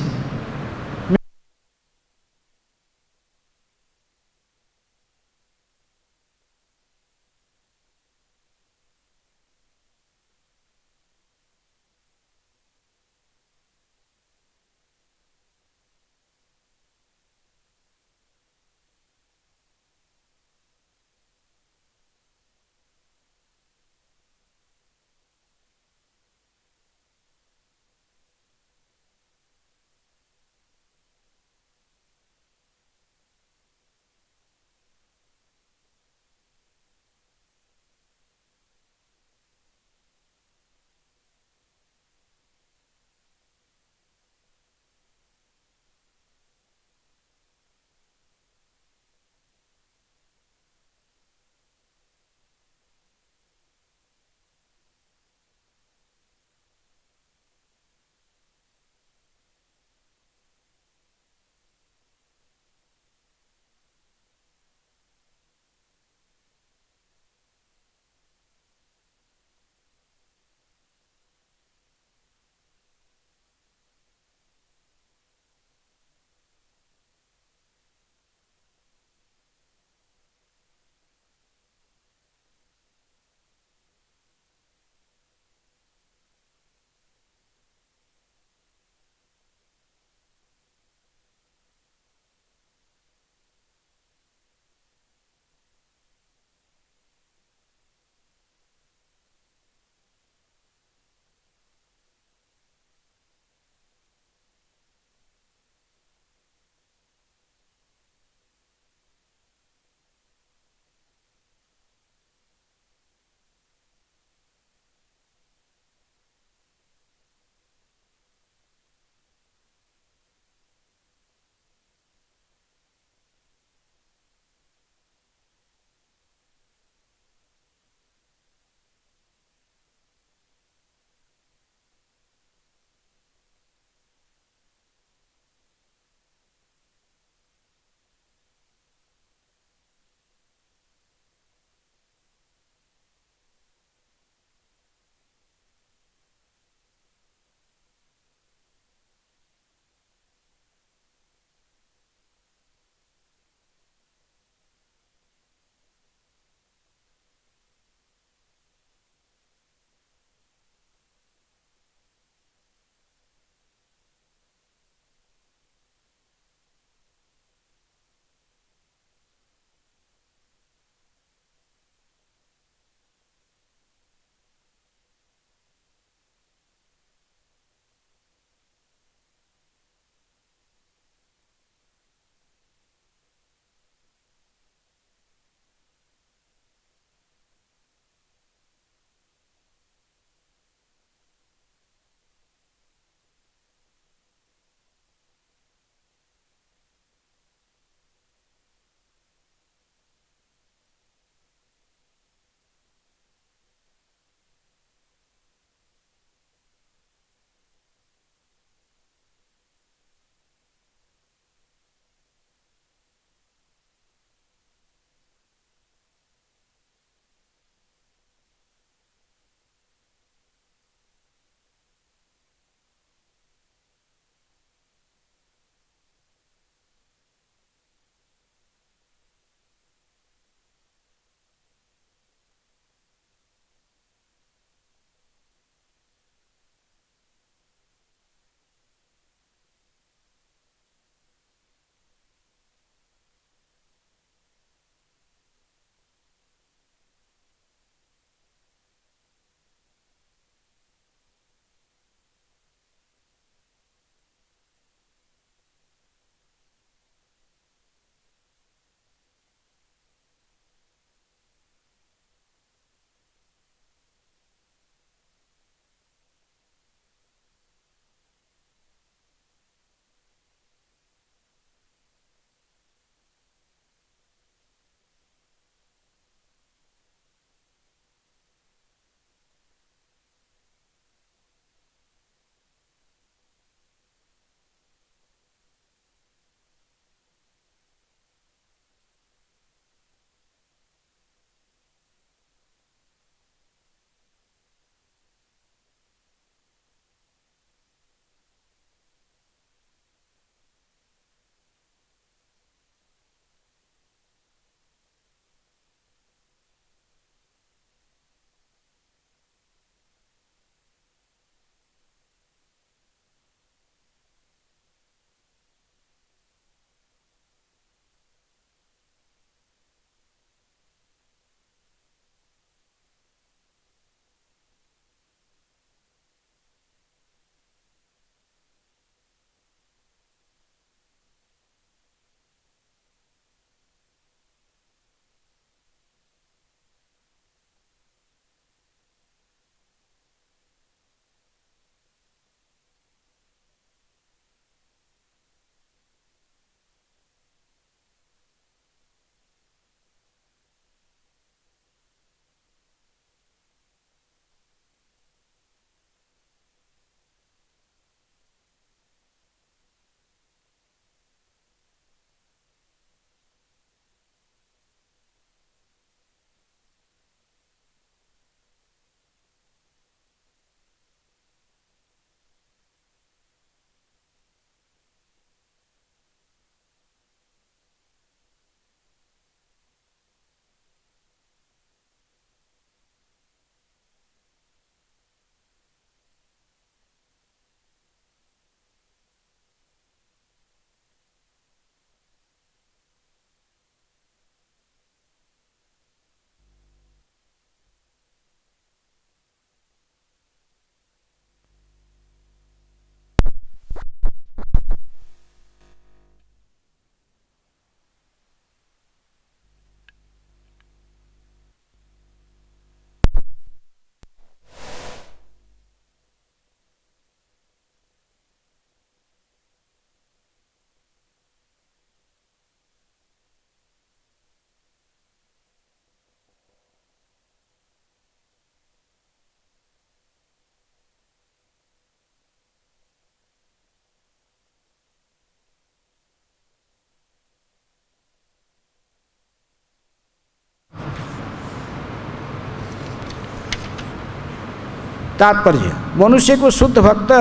[SPEAKER 1] तात्पर्य, मनुष्य को शुद्ध भक्त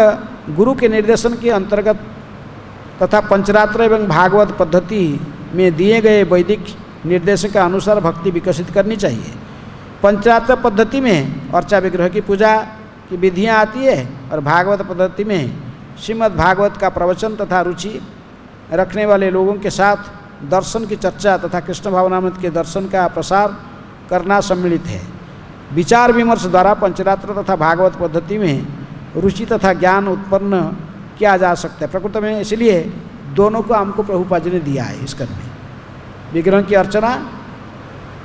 [SPEAKER 1] गुरु के निर्देशन के अंतर्गत तथा पंचरात्र एवं भागवत पद्धति में दिए गए वैदिक निर्देश के अनुसार भक्ति विकसित करनी चाहिए। पंचरात्र पद्धति में अर्चा विग्रह की पूजा की विधियाँ आती है और भागवत पद्धति में श्रीमद् भागवत का प्रवचन तथा रुचि रखने वाले लोगों के साथ दर्शन की चर्चा तथा कृष्ण भावनामृत के दर्शन का प्रसार करना सम्मिलित है। विचार विमर्श द्वारा पंचरात्र तथा भागवत पद्धति में रुचि तथा ज्ञान उत्पन्न किया जा सकता है। प्रकृति में इसलिए दोनों को हमको प्रभुपाद जी ने दिया है। इस कर्म में विग्रह की अर्चना,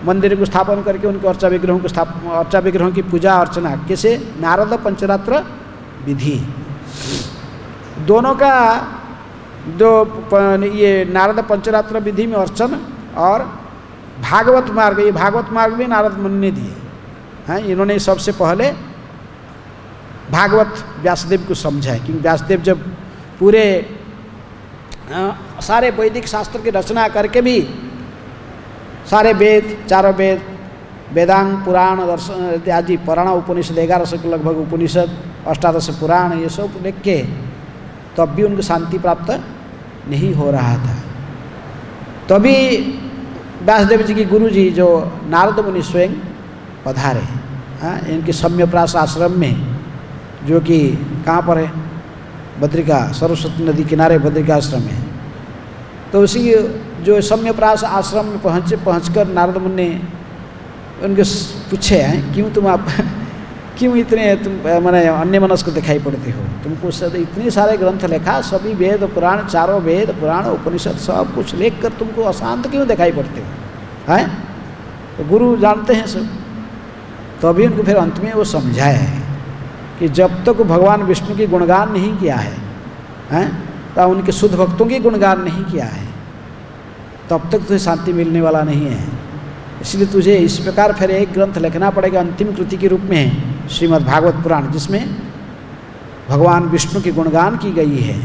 [SPEAKER 1] मंदिर को स्थापन करके उनके अर्चा विग्रहों की पूजा अर्चना कैसे, नारद पंचरात्र विधि। दोनों का जो ये नारद पंचरात्र विधि में अर्चन और भागवत मार्ग, ये भागवत मार्ग भी नारद मुनि ने दिए हैं। इन्होंने सबसे पहले भागवत व्यासदेव को समझा है, क्योंकि व्यासदेव जब पूरे सारे वैदिक शास्त्र की रचना करके भी सारे वेद, चारों वेद, वेदांग, पुराण, दर्शन आदि पुराण उपनिषद 1100 के लगभग उपनिषद, 18 पुराण, ये सब लिख के तब भी उनको शांति प्राप्त नहीं हो रहा था। तभी व्यासदेव जी की गुरु जी जो नारद मुनि स्वयं पधारे, इनके सम्यप्रास आश्रम में, जो कि कहाँ पर है, बद्रिका, सरस्वती नदी किनारे बद्रिका आश्रम है। तो उसी जो सम्यप्रास आश्रम में पहुँचकर नारद मुनि ने उनके पूछे हैं, क्यों इतने तुम मैंने अन्य मनस्क दिखाई पड़ते हो, तुमको इतने सारे ग्रंथ लिखा, सभी वेद पुराण, चारों वेद पुराण उपनिषद सब कुछ लिख कर तुमको अशांत क्यों दिखाई पड़ते हो, हैं? तो गुरु जानते हैं सब। तो अभी उनको फिर अंत में वो समझाया है कि जब तक भगवान विष्णु की गुणगान नहीं किया है, हैं, तो उनके शुद्ध भक्तों की गुणगान नहीं किया है, तब तक तुझे शांति मिलने वाला नहीं है। इसलिए तुझे इस प्रकार फिर एक ग्रंथ लिखना पड़ेगा अंतिम कृति के रूप में, श्रीमद् भागवत पुराण, जिसमें भगवान विष्णु की गुणगान की गई है,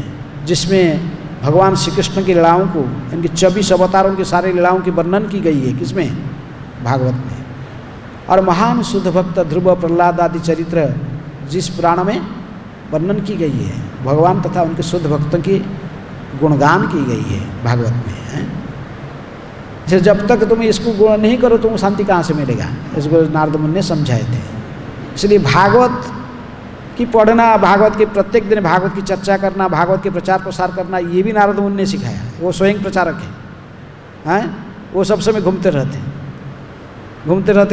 [SPEAKER 1] जिसमें भगवान श्री कृष्ण की लीलाओं को, इनके 24 अवतारों की सारी लीलाओं की वर्णन की गई है। किसमें? भागवत में। और महान शुद्ध भक्त ध्रुव, प्रहलाद आदि चरित्र जिस पुराण में वर्णन की गई है, भगवान तथा उनके शुद्ध भक्तों की गुणगान की गई है भागवत में, है? जब तक तुम इसको गुण नहीं करो तुमको शांति कहाँ से मिलेगा, इसको नारद मुनि ने समझाए थे। इसलिए भागवत की पढ़ना, भागवत के प्रत्येक दिन भागवत की चर्चा करना, भागवत के प्रचार प्रसार करना, ये भी नारद मुनि ने सिखाया। वो स्वयं प्रचारक हैं, वो सब समय घूमते रहते।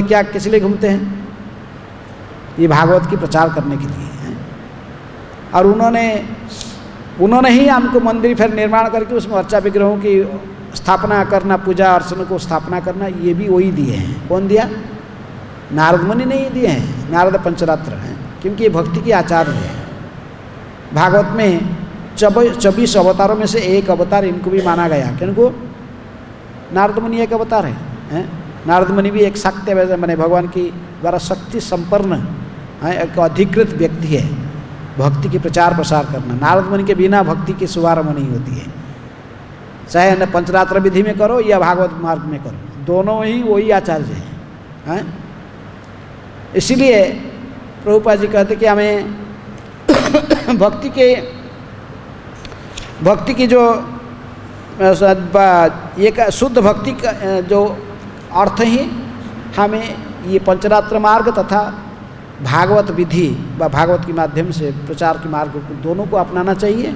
[SPEAKER 1] क्या किस लिए घूमते हैं? ये भागवत की प्रचार करने के लिए हैं। और उन्होंने ही हमको मंदिर फिर निर्माण करके उसमें अर्चा विग्रहों की स्थापना करना, पूजा अर्चना को स्थापना करना, ये भी वही दिए हैं। कौन दिया? नारद मुनि ने ही दिए हैं। नारद पंचरात्र हैं, क्योंकि ये भक्ति की आचार्य है। भागवत में 24 अवतारों में से एक अवतार इनको भी माना गया। किनको? नारद मुनि एक अवतार है। नारद मुनि भी एक शक्ति मैंने भगवान की द्वारा शक्ति संपन्न एक अधिकृत व्यक्ति है। भक्ति की प्रचार प्रसार करना, नारद मुनि के बिना भक्ति की शुभारंभ नहीं होती है। चाहे पंचरात्र विधि में करो या भागवत मार्ग में करो, दोनों ही वही आचार्य हैं। इसीलिए प्रभुपाद जी कहते कि हमें भक्ति की जो एक शुद्ध भक्ति का जो अर्थ ही हमें ये पंचरात्र मार्ग तथा भागवत विधि व भागवत के माध्यम से प्रचार के मार्ग को दोनों को अपनाना चाहिए।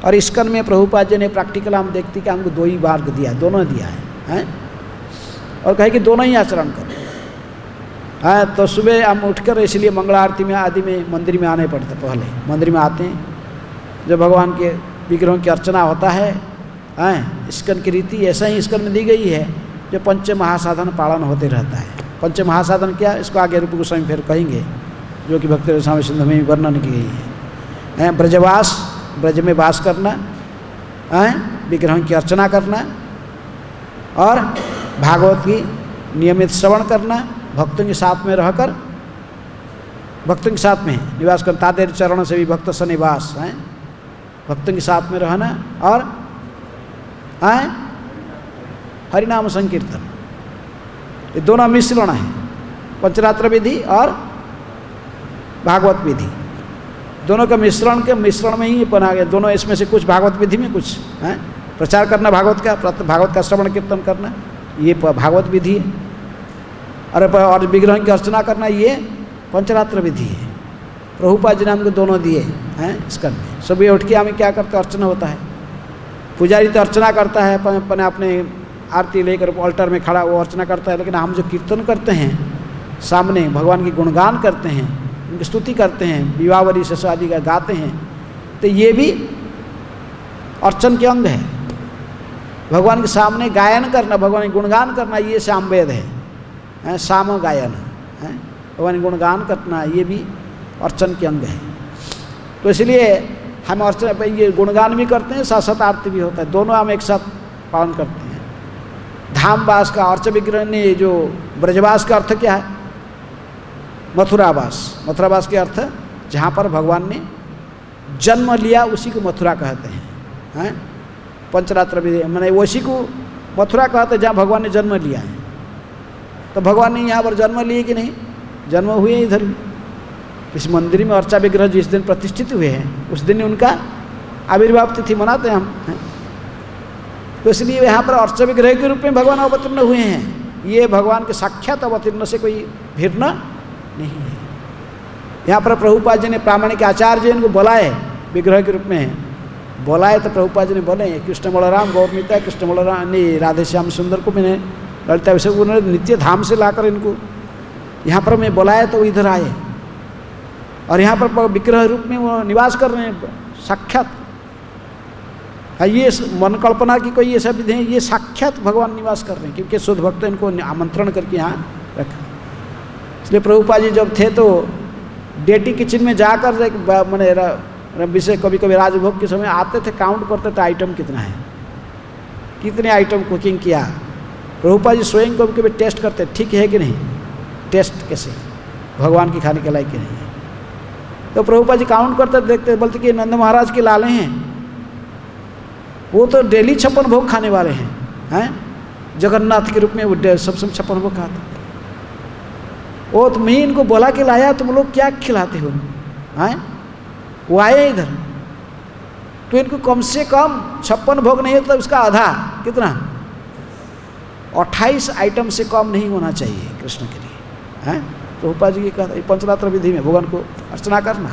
[SPEAKER 1] और इसकन में प्रभुपाद जी ने प्रैक्टिकल हम देखते कि हमको दो ही मार्ग दिया, दोनों दिया है, और कहे कि दोनों ही आचरण करो। तो सुबह हम उठकर इसलिए मंगला आरती में आदि में मंदिर में आने पड़ते। पहले मंदिर में आते हैं, जब भगवान के विग्रहों की अर्चना होता है, इसकन की रीति ऐसा ही इसकन में दी गई है, जो पंच महासाधन पालन होते रहता है। पंच महासाधन क्या, इसको आगे रूप गोस्वामी फिर कहेंगे, जो कि भक्त स्वामी सिंधु में वर्णन की गई है। ब्रजवास, ब्रज में वास करना, विग्रहों की अर्चना करना, और भागवत की नियमित श्रवण करना, भक्तों के साथ में रहकर भक्तों के साथ में निवास कर, तादेर चरणों से भी भक्त सनिवास है, भक्तों के साथ में रहना, और हरिनाम संकीर्तन, ये दोनों मिश्रण है, पंचरात्र विधि और भागवत विधि, दोनों का मिश्रण में ही बना गया। दोनों इसमें से कुछ भागवत विधि में, कुछ है प्रचार करना भागवत का श्रवण कीर्तन करना, ये भागवत विधि है। और विग्रह की अर्चना करना, ये पंचरात्र विधि है। प्रभुपाद जी ने हमको दोनों दिए हैं स्कंद में। सुबह उठ के हमें क्या करते, अर्चना होता है। पुजारी तो अर्चना करता है, अपने आरती लेकर ऑल्टर में खड़ा वो अर्चना करता है, लेकिन हम जो कीर्तन करते हैं, सामने भगवान की गुणगान करते हैं, उनकी स्तुति करते हैं, विवाहवरी शश आदि का गाते हैं, तो ये भी अर्चन के अंग है। भगवान के सामने गायन करना, भगवान के गुणगान करना, ये सामवेद है, साम गायन है। भगवान के गुणगान करना ये भी अर्चन के अंग है। तो इसलिए हम अर्चना पे ये गुणगान भी करते हैं, साथ साथ आरती भी होता है, दोनों हम एक साथ पालन करते हैं। धामवास का अर्च विग्रह ने जो ब्रजवास का अर्थ क्या है, मथुरावास। मथुरावास के अर्थ जहाँ पर भगवान ने जन्म लिया उसी को मथुरा कहते हैं। पंचरात्र विधि मैंने उसी को मथुरा कहते हैं जहाँ भगवान ने जन्म लिया है। तो भगवान ने यहाँ पर जन्म लिए कि नहीं, जन्म हुए इधर इस मंदिर में। अर्चा विग्रह जिस दिन प्रतिष्ठित हुए हैं उस दिन उनका आविर्भाव तिथि मनाते हैं हम। तो इसलिए यहाँ पर अर्चा विग्रह के रूप में भगवान अवतीर्ण हुए हैं। ये भगवान के साक्षात अवतीर्ण से कोई भिन्न नहीं है। यहाँ पर प्रभुपाद जी ने प्रामाणिक आचार्य इनको बुलाए, विग्रह के रूप में बुलाए, तो प्रभुपाद जी ने बोले कृष्ण बलराम गौरमिता, कृष्ण बलराम ने राधे श्याम सुंदर को मैंने ललिता विषय उन्होंने नित्य धाम से लाकर इनको यहाँ पर मैं बुलाया, तो इधर आए और यहाँ पर विग्रह रूप में वो निवास कर रहे हैं साक्षात। ये मन कल्पना की कोई ये सब विधि है, ये साक्षात भगवान निवास कर रहे हैं, क्योंकि शुद्ध भक्त इनको आमंत्रण करके यहाँ रखा। इसलिए प्रभुपाद जी जब थे तो डेटी किचन में जाकर मैंने विषय कभी कभी राजभोग के समय आते थे, काउंट करते थे आइटम कितना है, कितने आइटम कुकिंग किया। प्रभुपाद जी स्वयं कभी कभी टेस्ट करते, ठीक है कि नहीं, टेस्ट कैसे भगवान के खाने के लायक के नहीं है। तो प्रभुपाद जी काउंट करते देखते, बोलते कि नंद महाराज के लाले हैं, वो तो डेली 56 भोग खाने वाले हैं, जगन्नाथ के रूप में वो सब 56 भोग खाते। वो तो मैं इनको बोला के लाया, तुम लोग क्या खिलाते हो, वो आए इधर, तो इनको कम से कम 56 भोग नहीं होता, उसका आधा कितना 28 आइटम से कम नहीं होना चाहिए कृष्ण के लिए। तो प्रभुपाद जी का पंचरात्र विधि में भगवान को अर्चना करना,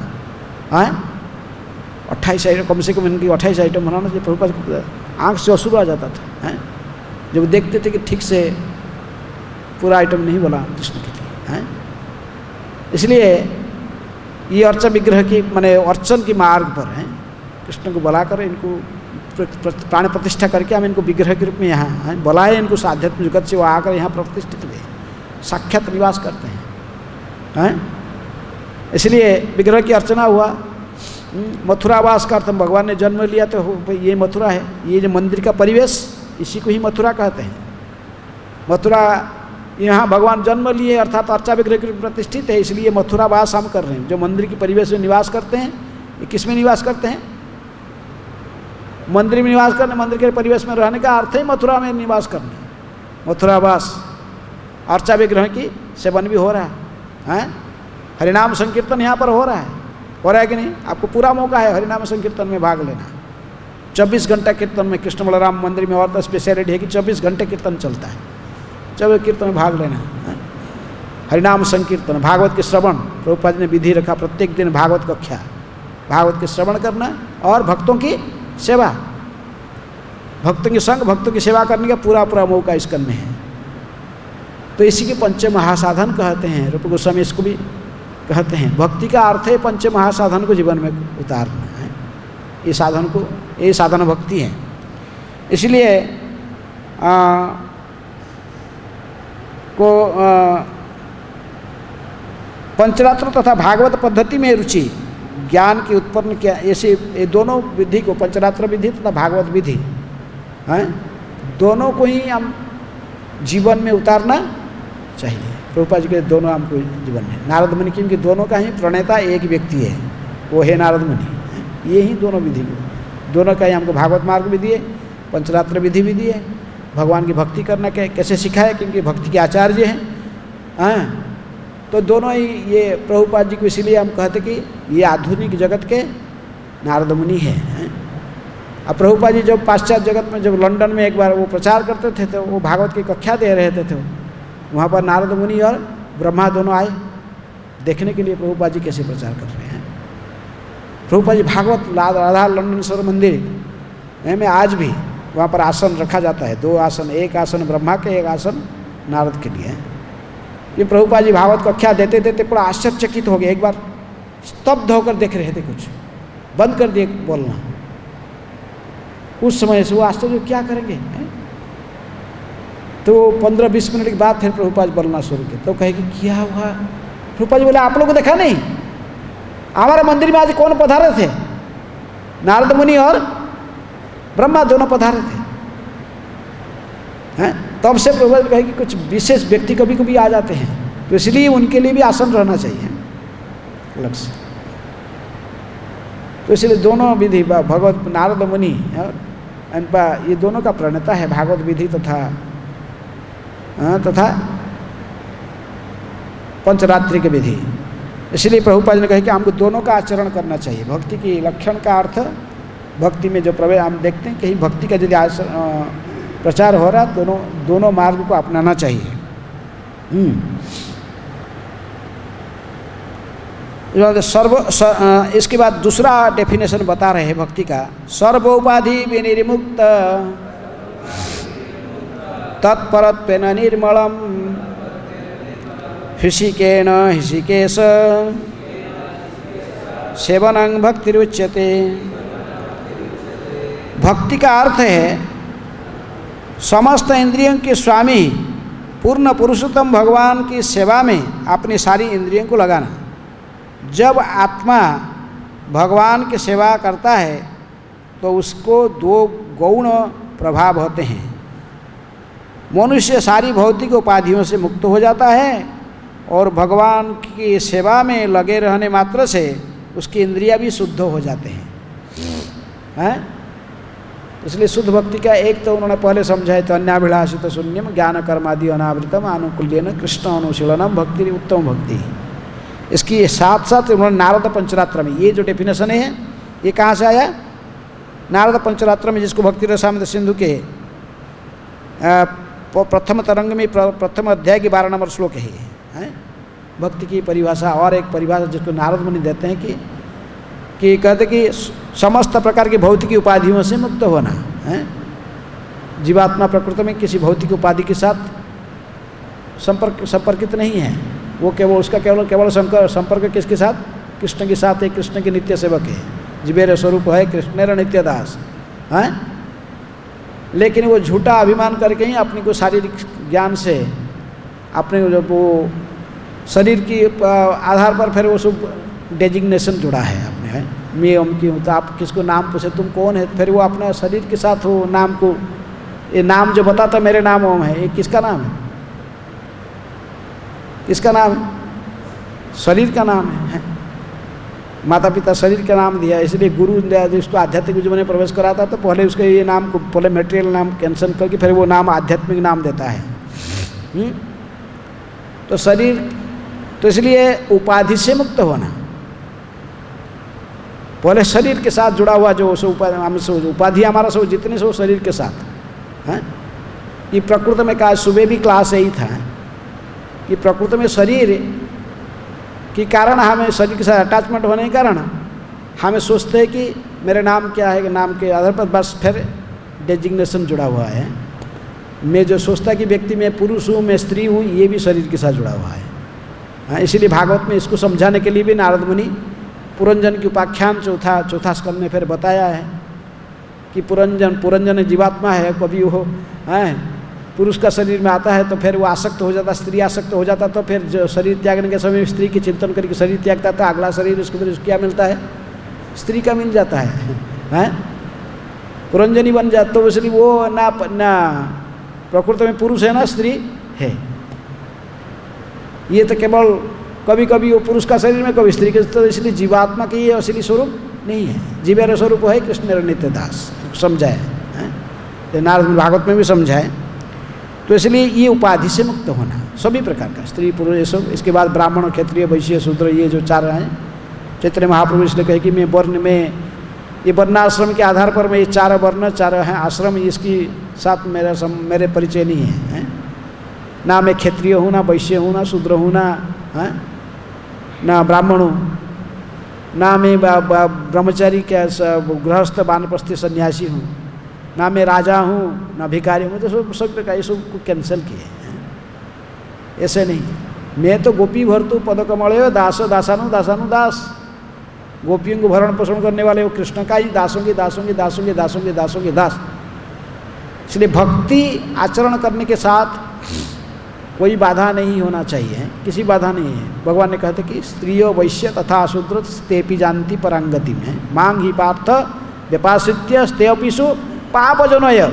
[SPEAKER 1] 28 आइटम कम से कम इनकी 28 आइटम बनाना चाहिए। प्रभुपाद को आँख से अश्रु आ जाता था जब देखते थे कि ठीक से पूरा आइटम नहीं बना कृष्ण के लिए। इसलिए ये अर्चन विग्रह की माने अर्चन के मार्ग पर हैं, कृष्ण को बुलाकर इनको प्राण प्रतिष्ठा करके हम इनको विग्रह के रूप में यहाँ बुलाए, इनको आध्यात्मिक जगत से वो आकर यहाँ प्रतिष्ठित हुए, साक्षात निवास करते हैं। इसलिए विग्रह की अर्चना हुआ। मथुरावास का अर्थ भगवान ने जन्म लिया तो ये मथुरा है, ये जो मंदिर का परिवेश इसी को ही मथुरा कहते हैं। मथुरा यहाँ भगवान जन्म लिए अर्थात अर्चा विग्रह के प्रतिष्ठित है, इसलिए मथुरावास हम कर रहे हैं। जो मंदिर के परिवेश में निवास करते हैं, ये किस में निवास करते हैं, मंदिर में निवास करने, मंदिर के परिवेश में रहने का अर्थ है मथुरा में निवास करना। मथुरावास अर्चा विग्रह की सेवन भी हो रहा है, हरिनाम संकीर्तन यहाँ पर हो रहा है कि नहीं। आपको पूरा मौका है हरिनाम संकीर्तन में भाग लेना। 24 घंटा कीर्तन में कृष्ण बलराम मंदिर में और तो स्पेशलिटी है कि 24 घंटे कीर्तन चलता है, 24 कीर्तन में भाग लेना। हरिनाम संकीर्तन, भागवत के श्रवण, प्रभुपाद ने विधि रखा प्रत्येक दिन भागवत कक्षा, भागवत के श्रवण करना और भक्तों की सेवा, भक्तों के संग भक्तों की सेवा करने का पूरा पूरा मौका इसके में है। तो इसी के पंच महासाधन कहते हैं, रूप गोस्वामी इसको भी कहते हैं। भक्ति का अर्थ है पंच महासाधन को जीवन में उतारना है, ये साधन को, ये साधन भक्ति है। इसलिए पंचरात्र तथा भागवत पद्धति में रुचि ज्ञान की उत्पन्न किया। ऐसे ये दोनों विधि को, पंचरात्र विधि तथा भागवत विधि दोनों को ही हम जीवन में उतारना चाहिए। प्रभुपाद जी के दोनों हमको जीवन में, नारद मुनि की दोनों का ही प्रणेता एक व्यक्ति है, वो है नारद मुनि। ये ही दोनों विधि, दोनों का ही हमको भागवत मार्ग भी दिए, पंचरात्र विधि भी दिए। भगवान की भक्ति करना कैसे सिखाए, क्योंकि भक्ति के आचार्य हैं। तो दोनों ही ये प्रभुपाद जी को इसीलिए हम कहते कि ये आधुनिक जगत के नारद मुनि हैं। अब प्रभुपाद जी जब पाश्चात्य जगत में, जब लंदन में एक बार वो प्रचार करते थे तो वो भागवत की कक्षा दे रहे थे, तो वहाँ पर नारद मुनि और ब्रह्मा दोनों आए देखने के लिए प्रभुपाद जी कैसे प्रचार कर रहे हैं। प्रभुपाद जी भागवत राधा लंदनेश्वर मंदिर में आज भी वहाँ पर आसन रखा जाता है, 2 आसन, एक आसन ब्रह्मा के, एक आसन नारद के लिए। ये प्रभुपाद जी भागवत कक्षा देते देते पूरा आश्चर्यचकित हो गए, एक बार स्तब्ध होकर देख रहे थे, कुछ बंद कर दिए बोलना। कुछ समय से वो आश्चर्य क्या करेंगे है? तो 15-20 मिनट के बाद फिर प्रभुपाद बोलना शुरू किया। तो कहे कि क्या हुआ? प्रभुपाद जी बोले आप लोगों को देखा नहीं, हमारे मंदिर में आज कौन पधारे थे? नारद मुनि और ब्रह्मा दोनों पधारे थे हैं। तब से प्रभुपाद कहे कि कुछ विशेष व्यक्ति कभी कभी आ जाते हैं, तो इसलिए उनके लिए भी आसन रहना चाहिए अलग से। तो इसलिए दोनों विधि भगवत नारद मुनि और ये दोनों का प्रणेता है भागवत विधि तथा पंचरात्रि की विधि। इसलिए प्रभुपाद ने कहा कि हमको दोनों का आचरण करना चाहिए। भक्ति की लक्षण का अर्थ, भक्ति में जो प्रवेश हम देखते हैं, कहीं भक्ति का यदि प्रचार हो रहा, दोनों मार्ग को अपनाना चाहिए। इसके बाद दूसरा डेफिनेशन बता रहे हैं भक्ति का, सर्वोपाधि विनिर्मुक्त तत्परत्वेन निर्मलम हृषिकेन हृषिकेश सेवनं भक्तिरुच्यते। भक्ति का अर्थ है समस्त इंद्रियों के स्वामी पूर्ण पुरुषोत्तम भगवान की सेवा में अपनी सारी इंद्रियों को लगाना। जब आत्मा भगवान की सेवा करता है तो उसको 2 गौण प्रभाव होते हैं। मनुष्य सारी भौतिक उपाधियों से मुक्त हो जाता है और भगवान की सेवा में लगे रहने मात्र से उसकी इंद्रियां भी शुद्ध हो जाते हैं। इसलिए शुद्ध भक्ति का एक तो उन्होंने पहले समझाया, तो अन्याभिलाषित शून्यम ज्ञान कर्मादि अनावृतम आनुकूल्यन कृष्ण अनुशीलनम भक्ति उत्तम भक्ति। इसकी साथ साथ उन्होंने नारद पंचरात्र में ये जो डेफिनेशन है, ये कहाँ से आया? नारद पंचरात्र में, जिसको भक्ति रसामृत सिंधु के प्रथम तरंग में प्रथम अध्याय के 12 नंबर श्लोक है भक्ति की परिभाषा। और एक परिभाषा जिसको नारद मुनि देते हैं कि कहते कि समस्त प्रकार की भौतिक उपाधियों से मुक्त होना है। जीवात्मा प्रकृति में किसी भौतिक उपाधि के साथ संपर्कित नहीं है। वो केवल उसका केवल संपर्क किसके साथ? कृष्ण के साथ है। कृष्ण के नित्य सेवक है, जीवेर स्वरूप है कृष्णेर नित्य दास है। लेकिन वो झूठा अभिमान करके ही अपने को शारीरिक ज्ञान से अपने जब वो शरीर की आधार पर फिर वो सब डेजिग्नेशन जुड़ा है अपने, है मैं उनकी हूँ। तो आप किसको नाम पूछे तुम कौन है, फिर वो अपने शरीर के साथ वो नाम को, ये नाम जो बताता मेरे नाम ओम है, ये किसका नाम है? किसका नाम है? शरीर का नाम है। माता पिता शरीर का नाम दिया, इसलिए गुरु उसको आध्यात्मिक जीवन में प्रवेश कराता तो पहले उसके ये नाम को पहले मेटेरियल नाम कैंसल करके फिर वो नाम आध्यात्मिक नाम देता है। तो शरीर, तो इसलिए उपाधि से मुक्त होना, पहले शरीर के साथ जुड़ा हुआ जो उपाधि हमारा सब जितने सो शरीर के साथ है। ये प्रकृति में कहा, सुबह भी क्लास यही था कि प्रकृति में शरीर के कारण हमें शरीर के साथ अटैचमेंट होने के कारण हमें सोचते हैं कि मेरे नाम क्या है, नाम के आधार पर बस फिर डेजिग्नेशन जुड़ा हुआ है। मैं जो सोचता कि व्यक्ति में पुरुष हूँ, मैं स्त्री हूँ, ये भी शरीर के साथ जुड़ा हुआ है। हाँ, इसीलिए भागवत में इसको समझाने के लिए भी नारद मुनि पुरंजन की उपाख्यान चौथा स्कंद में फिर बताया है कि पुरंजन जीवात्मा है, कभी वो है पुरुष का शरीर में आता है तो फिर वो आसक्त हो जाता, स्त्री आसक्त हो जाता, तो फिर जो शरीर त्यागने के समय स्त्री की चिंतन करके शरीर त्यागता था, अगला शरीर उसके फिर क्या मिलता है? स्त्री का मिल जाता है। पुरंजनी बन जाता, तो इसलिए वो ना प्रकृति में पुरुष है ना स्त्री है। ये तो केवल कभी कभी वो पुरुष का शरीर में, कभी स्त्री के, तो इसलिए जीवात्मा की ये असली स्वरूप नहीं है। जीवेर स्वरूप है कृष्ण नित्य दास, समझाए नारद भागवत में भी समझाए। तो इसलिए ये उपाधि से मुक्त होना, सभी प्रकार का, स्त्री पुरुष ये सब। इसके बाद ब्राह्मण क्षत्रिय वैश्य शूद्र, ये जो 4 हैं। चैतन्य महाप्रभु इसलिए कहे कि मैं वर्ण में, ये वर्णाश्रम के आधार पर मैं ये 4 वर्ण 4 हैं आश्रम, इसकी साथ मेरे परिचय नहीं है, ना मैं क्षत्रिय हूँ, ना वैश्य हूँ, ना शूद्र हूँ, ना ब्राह्मण हूँ, ना मैं ब्रह्मचारी क्या गृहस्थ वानप्रस्थी सन्यासी हूँ, ना मैं राजा हूँ, ना भिखारी हूँ। तो सब प्रकार ये सब को कैंसिल किए, ऐसे नहीं। मैं तो गोपी भरतु पद कमल दास दासानु दासानु दास, गोपियों को भरण पोषण करने वाले वो कृष्ण का ही दासों के दासों के दासों के दासों के दासों के दास। इसलिए भक्ति आचरण करने के साथ कोई बाधा नहीं होना चाहिए, किसी बाधा नहीं है। भगवान ने कहते कि स्त्रियो वैश्य तथा शूद्र स्तेपि जानती परांगति में मांग ही पार्थ व्यपासित्य स्तेपिसु पाप जनय।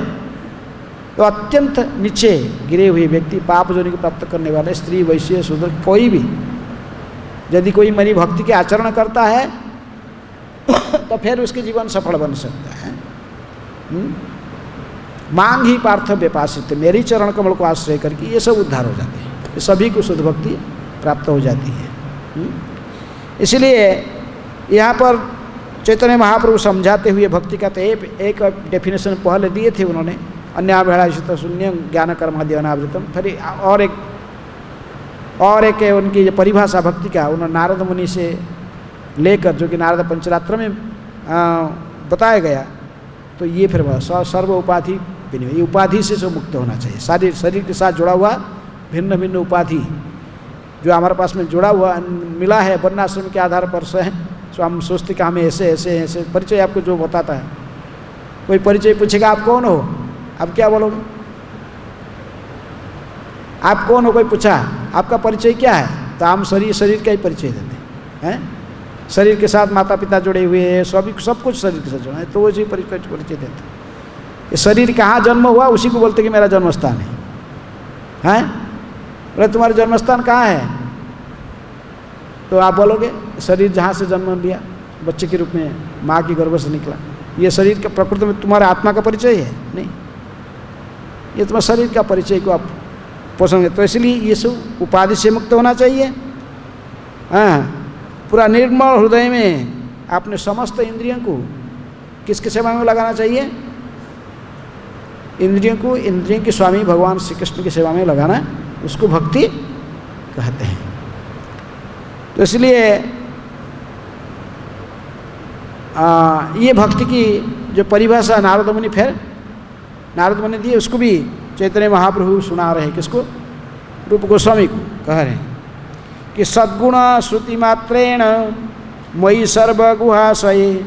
[SPEAKER 1] तो अत्यंत नीचे गिरे हुए व्यक्ति, पाप जोनि को प्राप्त करने वाले स्त्री वैश्य शूद्र कोई भी यदि कोई मेरी भक्ति के आचरण करता है तो फिर उसके जीवन सफल बन सकता है। मांग ही पार्थ व्यपासित, मेरी चरण कमल को आश्रय करके ये सब उद्धार हो जाते हैं, ये सभी को शुद्ध भक्ति प्राप्त हो जाती है। इसलिए यहाँ पर चैतन्य महाप्रभु समझाते हुए भक्ति का तो एक डेफिनेशन पहले दिए थे उन्होंने, अन्याभेड़ाशित शून्य ज्ञान कर्मादि अनावृतम। फिर और एक उनकी जो परिभाषा भक्ति का उन्होंने नारद मुनि से लेकर, जो कि नारद पंचरात्र में बताया गया, तो ये फिर सर्व उपाधि विनिमय, ये उपाधि से जो मुक्त होना चाहिए। शरीर के साथ जुड़ा हुआ भिन्न भिन्न उपाधि जो हमारे पास में जुड़ा हुआ मिला है वर्णाश्रम के आधार पर से है, तो हम सोचते कि हमें ऐसे ऐसे ऐसे परिचय आपको जो बताता है। कोई परिचय पूछेगा आप कौन हो, आप क्या बोलोगे? आप कौन हो कोई पूछा, आपका परिचय क्या है? तो हम शरीर का ही परिचय देते हैं। शरीर के साथ माता पिता जुड़े हुए हैं, सब कुछ शरीर के साथ जुड़ा है, तो वो जी परिचय देते हैं। ये शरीर कहाँ जन्म हुआ उसी को बोलते कि मेरा जन्म स्थान है। बोले तुम्हारा जन्म स्थान कहाँ है? तो आप बोलोगे शरीर जहाँ से जन्म लिया बच्चे के रूप में माँ की गर्भ से निकला, ये शरीर का प्रकृति में तुम्हारा आत्मा का परिचय है? नहीं, ये तुम्हारे शरीर का परिचय को आप पोषण। तो इसलिए ये सब उपाधि से मुक्त होना चाहिए। पूरा निर्मल हृदय में अपने समस्त इंद्रियों को किसके सेवा में लगाना चाहिए? इंद्रियों के स्वामी भगवान श्री कृष्ण की सेवा में लगाना, उसको भक्ति कहते हैं। तो इसलिए ये भक्ति की जो परिभाषा नारद मुनि दी, उसको भी चैतन्य महाप्रभु सुना रहे। किसको? रूप गोस्वामी को कह रहे हैं कि सद्गुण श्रुति मात्रेण मयि सर्वगुहाशये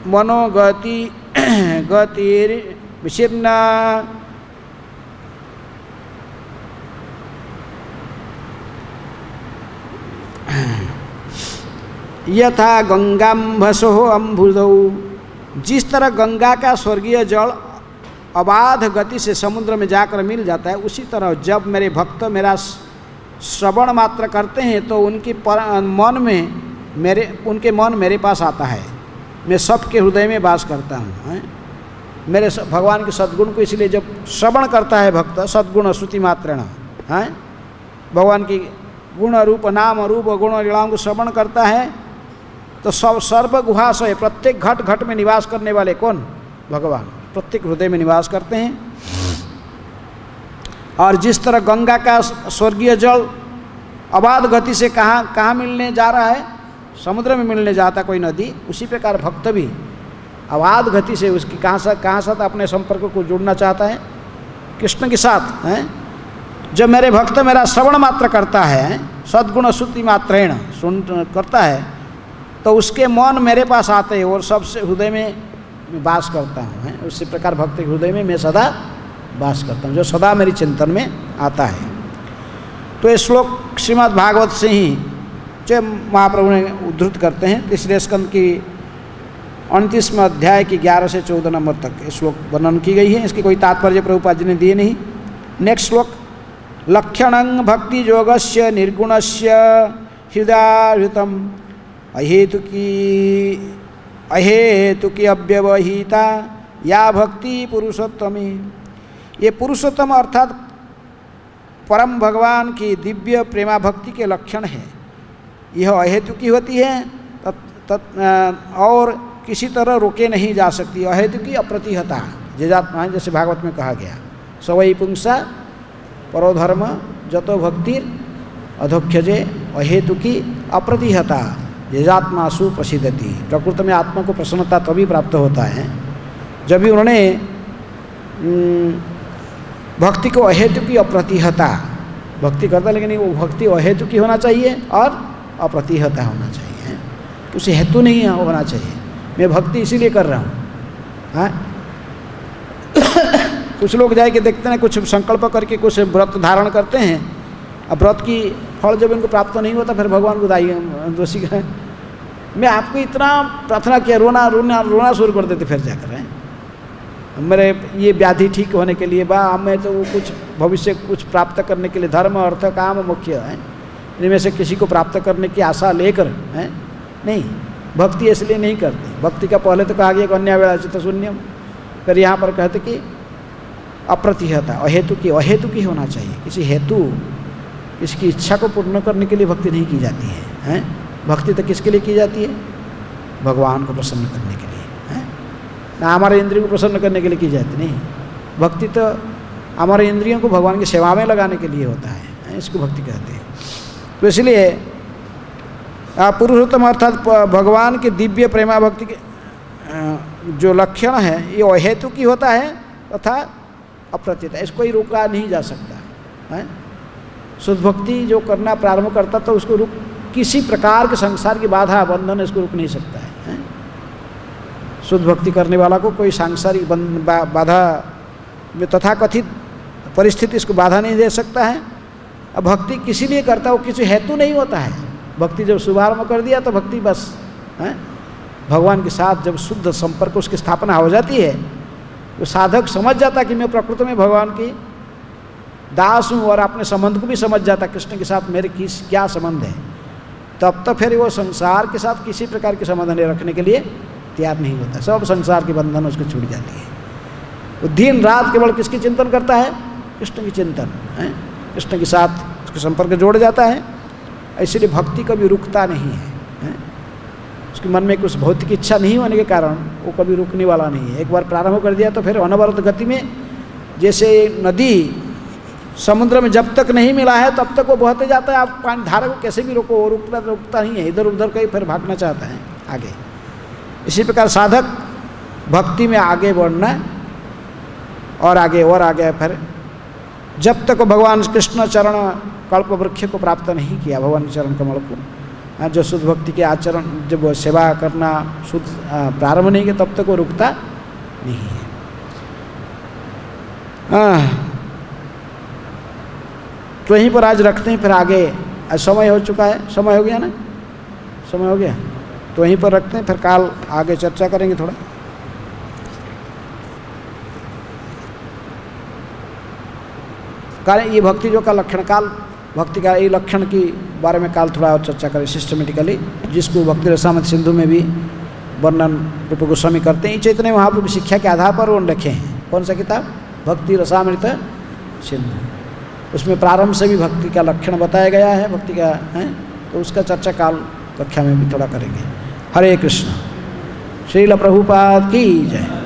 [SPEAKER 1] मनोगति विशीर्णा यथा गंगाम्भसो अम्बुदौ। जिस तरह गंगा का स्वर्गीय जल अबाध गति से समुद्र में जाकर मिल जाता है, उसी तरह जब मेरे भक्त मेरा श्रवण मात्र करते हैं तो उनके मन मेरे पास आता है। मैं सबके हृदय में वास करता हूँ। मेरे भगवान के सद्गुण को इसलिए जब श्रवण करता है भक्त, सद्गुण श्रुति मात्रेण, भगवान की गुण रूप नाम रूप गुण लीलाओं को श्रवण करता है तो सब सर्वगुहाशय, प्रत्येक घट घट में निवास करने वाले कौन? भगवान प्रत्येक हृदय में निवास करते हैं। और जिस तरह गंगा का स्वर्गीय जल अबाध गति से कहाँ मिलने जा रहा है? समुद्र में मिलने जाता कोई नदी, उसी प्रकार भक्त भी अबाध गति से उसकी कहाँ साथ अपने संपर्क को जोड़ना चाहता है? कृष्ण के साथ है। जब मेरे भक्त मेरा श्रवण मात्र करता है, सद्गुण श्रुति मात्रेण सुन करता है, तो उसके मन मेरे पास आते हैं और सबसे हृदय में मैं वास करता हूँ। उसी प्रकार भक्त के हृदय में मैं सदा वास करता हूँ, जो सदा मेरी चिंतन में आता है। तो ये श्लोक श्रीमद् भागवत से ही जो महाप्रभु ने उद्धृत करते हैं। तीसरे स्कंद की 29वें अध्याय की 11 से 14 नंबर तक ये श्लोक वर्णन की गई है। इसकी कोई तात्पर्य प्रभुपाद जी ने दिए नहीं। नेक्स्ट श्लोक, लक्षणं भक्ति योगस्य निर्गुणस्य हृदयाहृतम अहेतुकी अव्यवहिता या भक्ति पुरुषोत्तमी। ये पुरुषोत्तम अर्थात परम भगवान की दिव्य प्रेमा भक्ति के लक्षण है। यह अहेतु की होती है और किसी तरह रोके नहीं जा सकती। अहेतु की अप्रतिहता, जेजात्मा, जैसे भागवत में कहा गया, सवै पुंसा परोधर्म जतो भक्तिर अधोक्षजे अहेतु की अप्रतिहता जेजात्मा सुप्रसिद्धति। प्रकृति में आत्मा को प्रसन्नता तभी प्राप्त होता है जब भी उन्होंने भक्ति को अहेतु की अप्रतिहता, भक्ति करता लेकिन वो भक्ति अहेतु की होना चाहिए और अप्रतिहता होना चाहिए, उसे हेतु नहीं होना चाहिए। मैं भक्ति इसीलिए कर रहा हूँ। हाँ कुछ लोग जाए के देखते हैं, कुछ संकल्प करके कुछ व्रत धारण करते हैं, अब व्रत की फल जब इनको प्राप्त नहीं होता फिर भगवान को दोषी है। मैं आपको इतना प्रार्थना किया, रोना रोना रोना शुरू कर देते फिर जाकर हैं, मेरे ये व्याधि ठीक होने के लिए, बा मैं तो वो कुछ भविष्य कुछ प्राप्त करने के लिए, धर्म अर्थ काम मुख्य है, इनमें से किसी को प्राप्त करने की आशा लेकर हैं नहीं, भक्ति इसलिए नहीं करते। भक्ति का पहले तो कहा गया कि अन्य वेला चित्त शून्यम, फिर यहाँ पर कहते कि अप्रतिहता, अहेतु की होना चाहिए। किसी हेतु, किसी की इच्छा को पूर्ण करने के लिए भक्ति नहीं की जाती है, हैं? भक्ति तो किसके लिए की जाती है? भगवान को प्रसन्न करने के लिए, हैं? ना हमारे इंद्रियों को प्रसन्न करने के लिए की जाती नहीं। भक्ति तो हमारे इंद्रियों को भगवान की सेवा में लगाने के लिए होता है, इसको भक्ति कहते हैं। तो इसलिए पुरुषोत्तम अर्थात भगवान के दिव्य प्रेमा भक्ति के जो लक्षण है ये अहेतु की होता है तथा अप्रतिहता, इसको ही रोका नहीं जा सकता है। शुद्ध भक्ति जो करना प्रारंभ करता तो उसको रुक, किसी प्रकार के संसार की बाधा बंधन इसको रुक नहीं सकता है। शुद्ध भक्ति करने वाला को कोई सांसारिक बाधा में तथाकथित परिस्थिति इसको बाधा नहीं दे सकता है। अब भक्ति किसी लिए करता, वो किसी हेतु नहीं होता है। भक्ति जब शुभारंभ कर दिया तो भक्ति बस है भगवान के साथ जब शुद्ध संपर्क उसकी स्थापना हो जाती है तो साधक समझ जाता कि मैं प्रकृति में भगवान की दास हूँ, और अपने संबंध को भी समझ जाता कृष्ण के साथ मेरे क्या संबंध है। तब तो फिर वो संसार के साथ किसी प्रकार के संबंध नहीं रखने के लिए तैयार नहीं होता, सब संसार के बंधन उसको छूट जाती है। वो दिन रात केवल किसकी चिंतन करता है? कृष्ण की चिंतन है, कृष्ण के साथ उसके संपर्क जोड़ जाता है। इसलिए भक्ति कभी रुकता नहीं है। उसके मन में कुछ भौतिक इच्छा नहीं होने के कारण वो कभी रुकने वाला नहीं है। एक बार प्रारंभ कर दिया तो फिर अनवरत गति में, जैसे नदी समुद्र में जब तक नहीं मिला है तब तक वो बहते जाता है। आप पानी धारा को कैसे भी रोको, वो रुकता नहीं है, इधर उधर कहीं फिर भागना चाहता है आगे। इसी प्रकार साधक भक्ति में आगे बढ़ना और आगे फिर जब तक भगवान कृष्ण चरण कल्प वृक्ष को प्राप्त नहीं किया, भगवान के चरण कमल को, जो शुद्ध भक्ति के आचरण जब वो सेवा करना शुद्ध प्रारंभ नहीं किया तब तक वो रुकता नहीं है। तो यहीं पर आज रखते हैं, फिर आगे समय हो चुका है, समय हो गया ना, समय हो गया, तो यहीं पर रखते हैं, फिर काल आगे चर्चा करेंगे थोड़ा। काल ये भक्ति जो का लक्षण, काल भक्ति का ये लक्षण की बारे में काल थोड़ा और चर्चा करें सिस्टमेटिकली, जिसको भक्ति रसामृत सिंधु में भी वर्णन रूप गोस्वामी करते हैं। चैतन्य महाप्रभु की शिक्षा के आधार पर उन्होंने रखे हैं। कौन सा किताब? भक्ति रसामृत सिंधु। उसमें प्रारंभ से भी भक्ति का लक्षण बताया गया है, भक्ति का है, तो उसका चर्चा काल कक्षा में भी थोड़ा करेंगे। हरे कृष्ण। श्रील प्रभुपाद की जय।